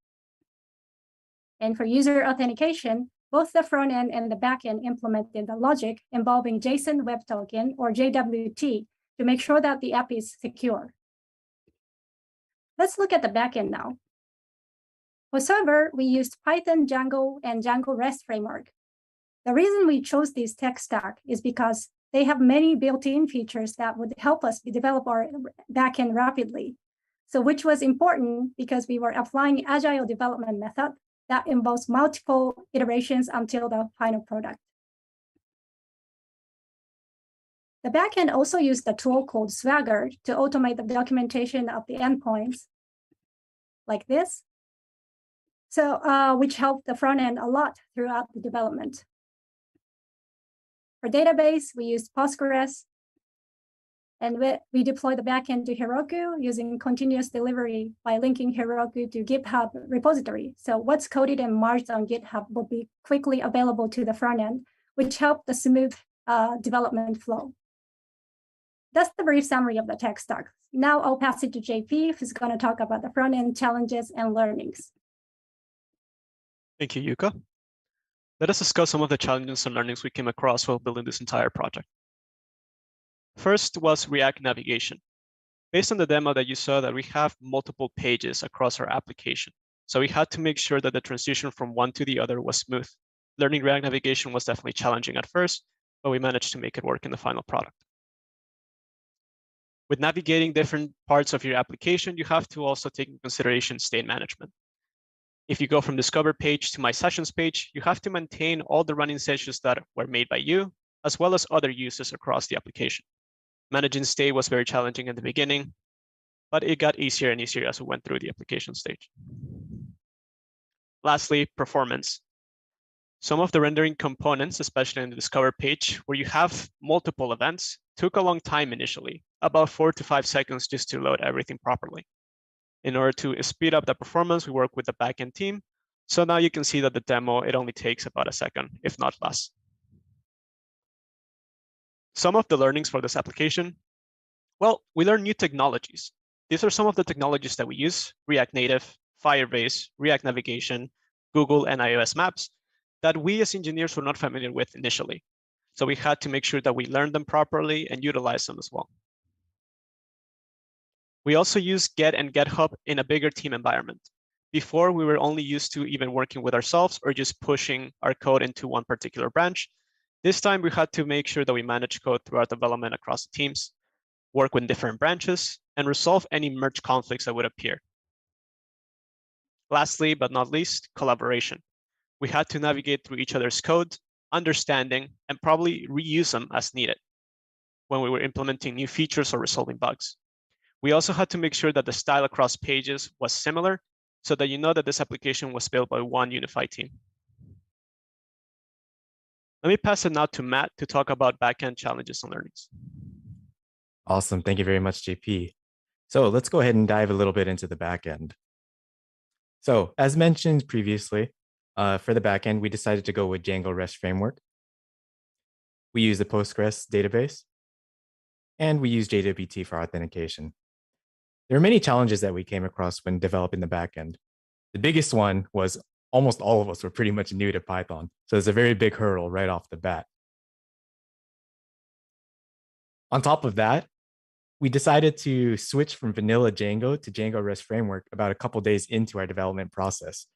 And for user authentication, both the front end and the back end implemented the logic involving JSON Web Token, or JWT, to make sure that the app is secure. Let's look at the back end now. For server, we used Python, Django, and Django REST framework. The reason we chose this tech stack is because they have many built-in features that would help us develop our backend rapidly. So which was important because we were applying agile development method that involves multiple iterations until the final product. The backend also used a tool called Swagger to automate the documentation of the endpoints, like this. So, which helped the front end a lot throughout the development. For database, we used Postgres, and we deployed the backend to Heroku using continuous delivery by linking Heroku to GitHub repository. So what's coded and marked on GitHub will be quickly available to the front end, which helped the smooth development flow. That's the brief summary of the tech stack. Now I'll pass it to JP, who's going to talk about the front end challenges and learnings. Thank you, Yuka. Let us discuss some of the challenges and learnings we came across while building this entire project. First was React navigation. Based on the demo that you saw, that we have multiple pages across our application. So we had to make sure that the transition from one to the other was smooth. Learning React navigation was definitely challenging at first, but we managed to make it work in the final product. With navigating different parts of your application, you have to also take into consideration state management. If you go from Discover page to My Sessions page, you have to maintain all the running sessions that were made by you, as well as other users across the application. Managing state was very challenging in the beginning, but it got easier and easier as we went through the application stage. Lastly, performance. Some of the rendering components, especially in the Discover page, where you have multiple events, took a long time initially, about 4 to 5 seconds just to load everything properly. In order to speed up the performance, we work with the backend team. So now you can see that the demo, it only takes about a second, if not less. Some of the learnings for this application, well, we learned new technologies. These are some of the technologies that we use: React Native, Firebase, React Navigation, Google and iOS Maps, that we as engineers were not familiar with initially. So we had to make sure that we learned them properly and utilize them as well. We also use Git and GitHub in a bigger team environment. Before, we were only used to even working with ourselves or just pushing our code into one particular branch. This time, we had to make sure that we manage code throughout development across the teams, work with different branches, and resolve any merge conflicts that would appear. Lastly, but not least, collaboration. We had to navigate through each other's code, understanding, and probably reuse them as needed when we were implementing new features or resolving bugs. We also had to make sure that the style across pages was similar so that you know that this application was built by one unified team. Let me pass it now to Matt to talk about backend challenges and learnings. Awesome. Thank you very much, JP. So let's go ahead and dive a little bit into the backend. So as mentioned previously, for the backend, we decided to go with Django REST framework. We use the Postgres database, and we use JWT for authentication. There are many challenges that we came across when developing the backend. The biggest one was almost all of us were pretty much new to Python. So it's a very big hurdle right off the bat. On top of that, we decided to switch from vanilla Django to Django REST framework about a couple days into our development process.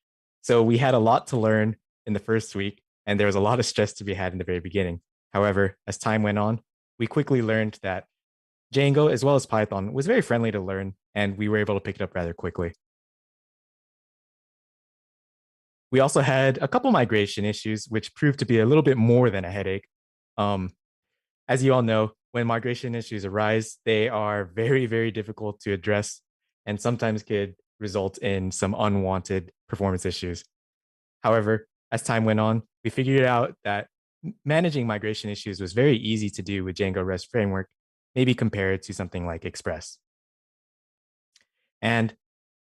So we had a lot to learn in the first week, and there was a lot of stress to be had in the very beginning. However, as time went on, we quickly learned that Django, as well as Python, was very friendly to learn, and we were able to pick it up rather quickly. We also had a couple migration issues, which proved to be a little bit more than a headache. As you all know, when migration issues arise, they are very, very difficult to address and sometimes could result in some unwanted performance issues. However, as time went on, we figured out that managing migration issues was very easy to do with Django REST framework, maybe compared to something like Express. And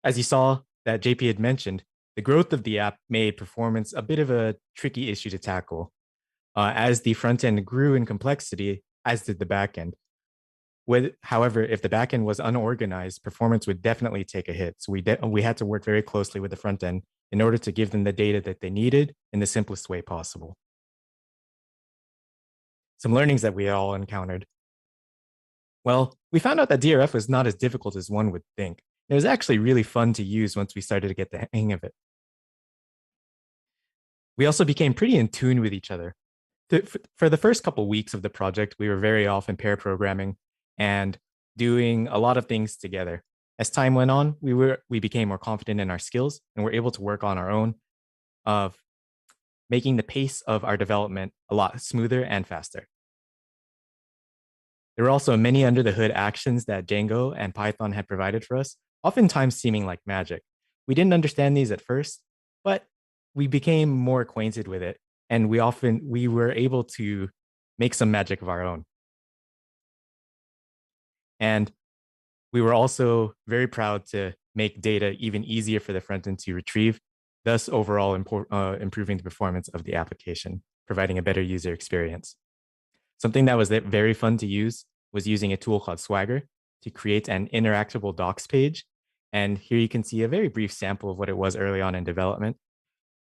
as you saw that JP had mentioned, the growth of the app made performance a bit of a tricky issue to tackle. As the front end grew in complexity, as did the back end. However, if the back end was unorganized, performance would definitely take a hit. So we had to work very closely with the front end in order to give them the data that they needed in the simplest way possible. Some learnings that we all encountered. Well, we found out that DRF was not as difficult as one would think. It was actually really fun to use once we started to get the hang of it. We also became pretty in tune with each other. For the first couple weeks of the project, we were very often pair programming and doing a lot of things together. As time went on, we became more confident in our skills and were able to work on our own, of making the pace of our development a lot smoother and faster. There were also many under the hood actions that Django and Python had provided for us, oftentimes seeming like magic. We didn't understand these at first, but we became more acquainted with it, and we were able to make some magic of our own. And we were also very proud to make data even easier for the front end to retrieve, thus overall improving the performance of the application, providing a better user experience. Something that was very fun to use was using a tool called Swagger to create an interactable docs page. And here you can see a very brief sample of what it was early on in development.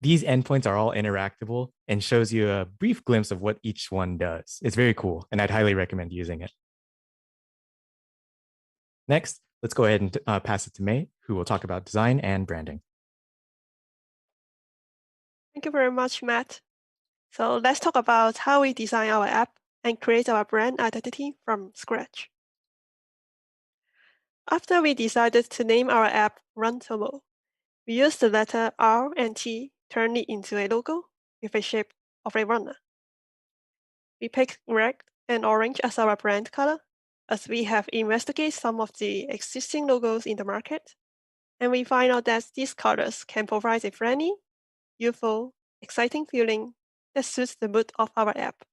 These endpoints are all interactable and shows you a brief glimpse of what each one does. It's very cool, and I'd highly recommend using it. Next, let's go ahead and pass it to May, who will talk about design and branding. Thank you very much, Matt. So let's talk about how we design our app and create our brand identity from scratch. After we decided to name our app Runtomo, we used the letter R and T, turn it into a logo with a shape of a runner. We picked red and orange as our brand color, as we have investigated some of the existing logos in the market, and we find out that these colors can provide a friendly, youthful, exciting feeling that suits the mood of our app.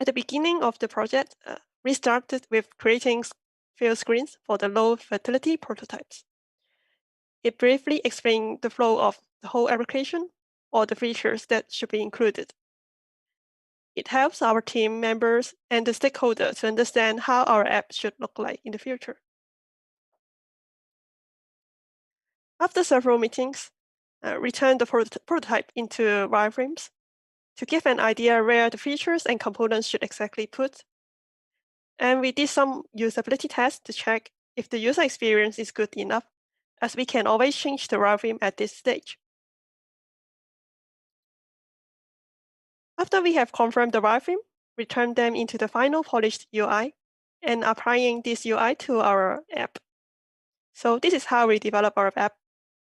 At the beginning of the project, we started with creating fill screens for the low fidelity prototypes. It briefly explained the flow of the whole application or the features that should be included. It helps our team members and the stakeholders to understand how our app should look like in the future. After several meetings, we turned the prototype into wireframes to give an idea where the features and components should exactly put. And we did some usability tests to check if the user experience is good enough, as we can always change the wireframe at this stage. After we have confirmed the wireframe, we turn them into the final polished UI and applying this UI to our app. So this is how we develop our app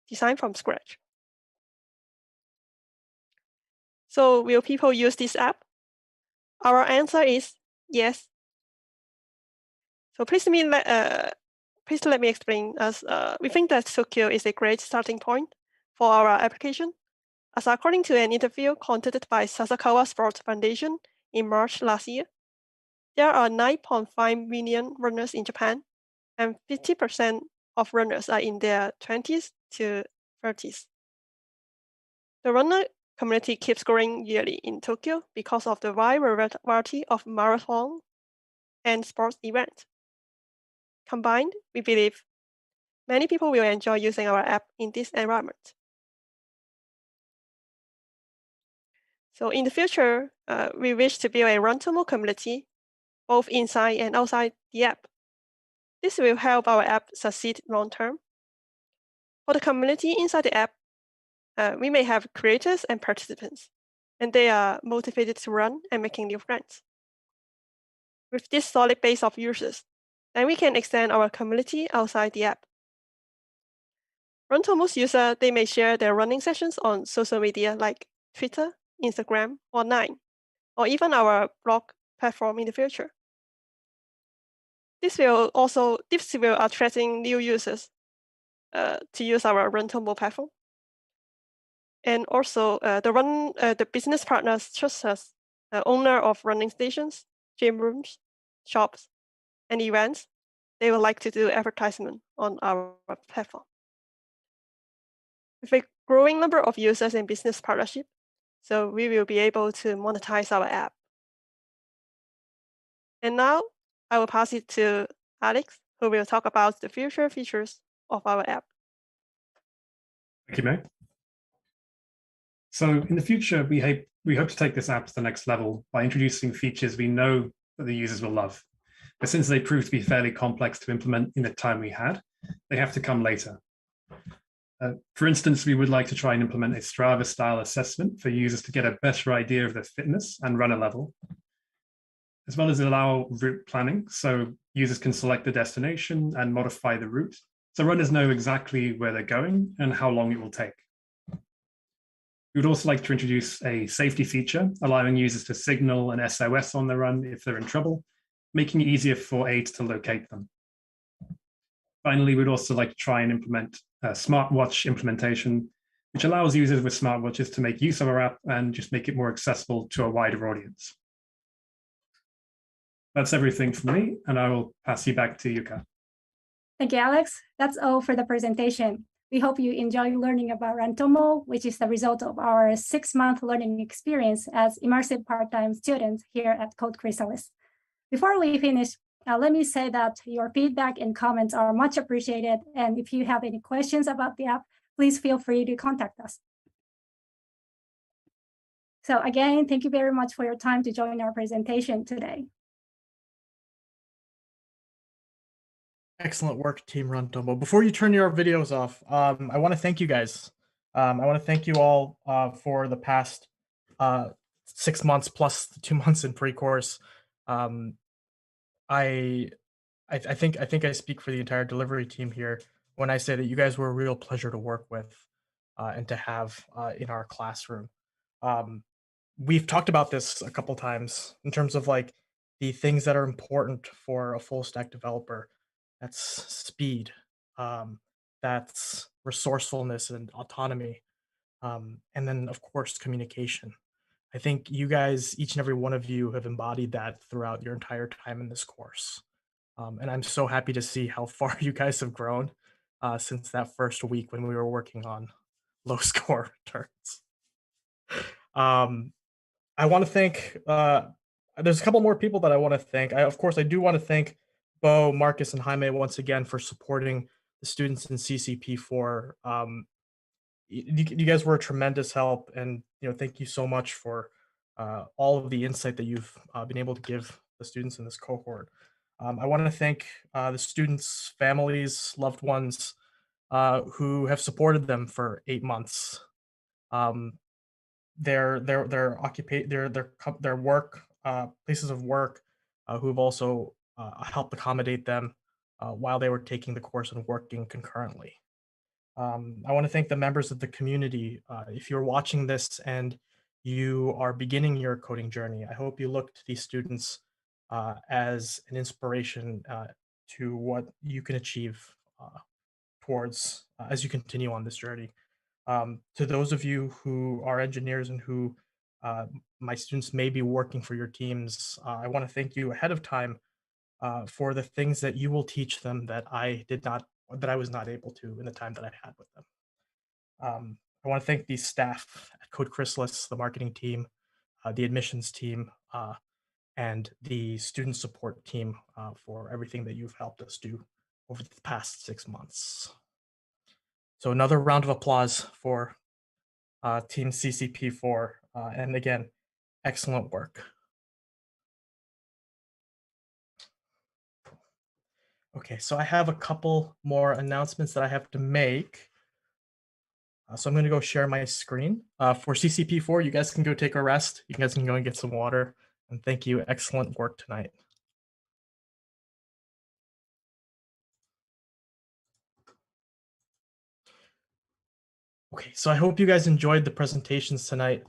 designed from scratch. So will people use this app? Our answer is yes. So please let me explain. As we think that Tokyo is a great starting point for our application, as according to an interview conducted by Sasakawa Sports Foundation in March last year, there are 9.5 million runners in Japan, and 50% of runners are in their 20s to 30s. The runner community keeps growing yearly in Tokyo because of the wide variety of marathon and sports events. Combined, we believe many people will enjoy using our app in this environment. So in the future, we wish to build a Runtomo community, both inside and outside the app. This will help our app succeed long term. For the community inside the app, we may have creators and participants, and they are motivated to run and making new friends. With this solid base of users, then we can extend our community outside the app. Runtomo's users, they may share their running sessions on social media like Twitter, Instagram, or Line, or even our blog platform in the future. This will attracting new users to use our Runtomo platform. And also, the business partners trust us, owner of running stations, gym rooms, shops, and events. They would like to do advertisement on our platform. With a growing number of users and business partnership, so we will be able to monetize our app. And now I will pass it to Alex, who will talk about the future features of our app. Thank you, May. So in the future, we hope to take this app to the next level by introducing features we know that the users will love. But since they prove to be fairly complex to implement in the time we had, they have to come later. For instance, we would like to try and implement a Strava-style assessment for users to get a better idea of their fitness and runner level, as well as allow route planning, so users can select the destination and modify the route, so runners know exactly where they're going and how long it will take. We would also like to introduce a safety feature, allowing users to signal an SOS on the run if they're in trouble, making it easier for aides to locate them. Finally, we'd also like to try and implement a smartwatch implementation, which allows users with smartwatches to make use of our app and just make it more accessible to a wider audience. That's everything from me, and I will pass you back to Yuka. Thank you, Alex. That's all for the presentation. We hope you enjoy learning about Rantomo, which is the result of our 6-month learning experience as immersive part-time students here at Code Chrysalis. Before we finish, let me say that your feedback and comments are much appreciated. And if you have any questions about the app, please feel free to contact us. So again, thank you very much for your time to join our presentation today. Excellent work, Team Rantomo. Before you turn your videos off, I want to thank you guys. I want to thank you all for the past 6 months plus the 2 months in pre-course. I think I speak for the entire delivery team here when I say that you guys were a real pleasure to work with and to have in our classroom. We've talked about this a couple times in terms of like the things that are important for a full stack developer. That's speed, that's resourcefulness and autonomy, and then of course communication. I think you guys, each and every one of you, have embodied that throughout your entire time in this course. And I'm so happy to see how far you guys have grown since that first week when we were working on low score returns. I want to thank, there's a couple more people that I want to thank. Of course, I do want to thank Bo, Marcus, and Jaime once again for supporting the students in CCP4. You guys were a tremendous help, and thank you so much for all of the insight that you've been able to give the students in this cohort. I want to thank the students' families, loved ones who have supported them for 8 months. Their work, places of work, who have also helped accommodate them while they were taking the course and working concurrently. I want to thank the members of the community. If you're watching this and you are beginning your coding journey, I hope you look to these students as an inspiration to what you can achieve towards as you continue on this journey. To those of you who are engineers and who my students may be working for your teams, I want to thank you ahead of time for the things that you will teach them that I was not able to in the time that I had with them. I want to thank the staff at Code Chrysalis, the marketing team, the admissions team, and the student support team for everything that you've helped us do over the past 6 months. So another round of applause for Team CCP4, and again, excellent work. Okay, so I have a couple more announcements that I have to make. So I'm going to go share my screen. For CCP4, you guys can go take a rest. You guys can go and get some water. And thank you. Excellent work tonight. Okay, so I hope you guys enjoyed the presentations tonight.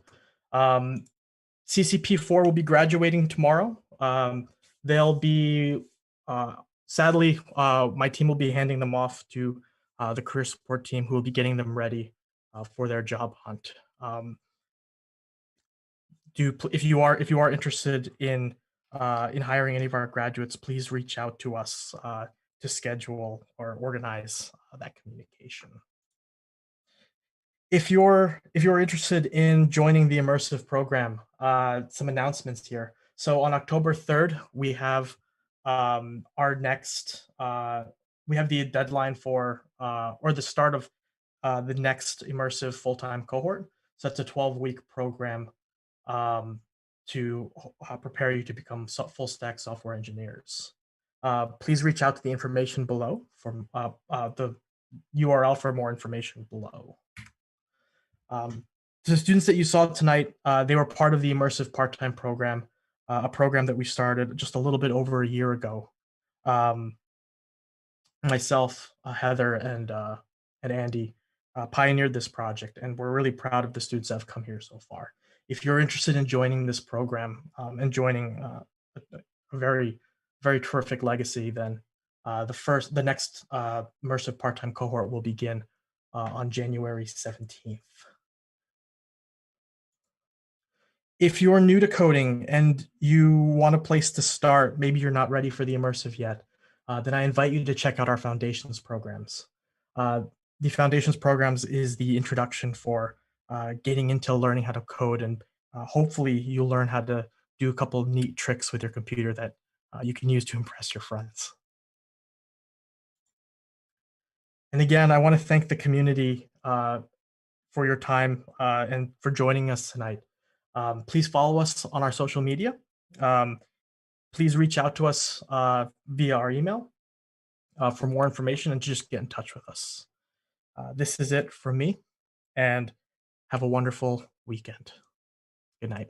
CCP4 will be graduating tomorrow. They'll be, sadly, my team will be handing them off to the career support team, who will be getting them ready for their job hunt. If you are interested in hiring any of our graduates, please reach out to us to schedule or organize that communication. If you're interested in joining the immersive program, some announcements here. So on October 3rd, we have our next, we have the deadline for, or the start of the next immersive full-time cohort. So that's a 12-week program to prepare you to become full stack software engineers. Please reach out to the information below from the URL for more information below. The students that you saw tonight, they were part of the immersive part-time program, a program that we started just a little bit over a year ago. Myself, Heather, and Andy, pioneered this project, and we're really proud of the students that have come here so far. If you're interested in joining this program and joining a very, very terrific legacy, then the next immersive part-time cohort will begin on January 17th. If you're new to coding and you want a place to start, maybe you're not ready for the immersive yet, then I invite you to check out our foundations programs. The foundations programs is the introduction for getting into learning how to code, and hopefully you'll learn how to do a couple of neat tricks with your computer that you can use to impress your friends. And again, I want to thank the community for your time and for joining us tonight. Please follow us on our social media. Please reach out to us via our email for more information and just get in touch with us. This is it from me, and have a wonderful weekend. Good night.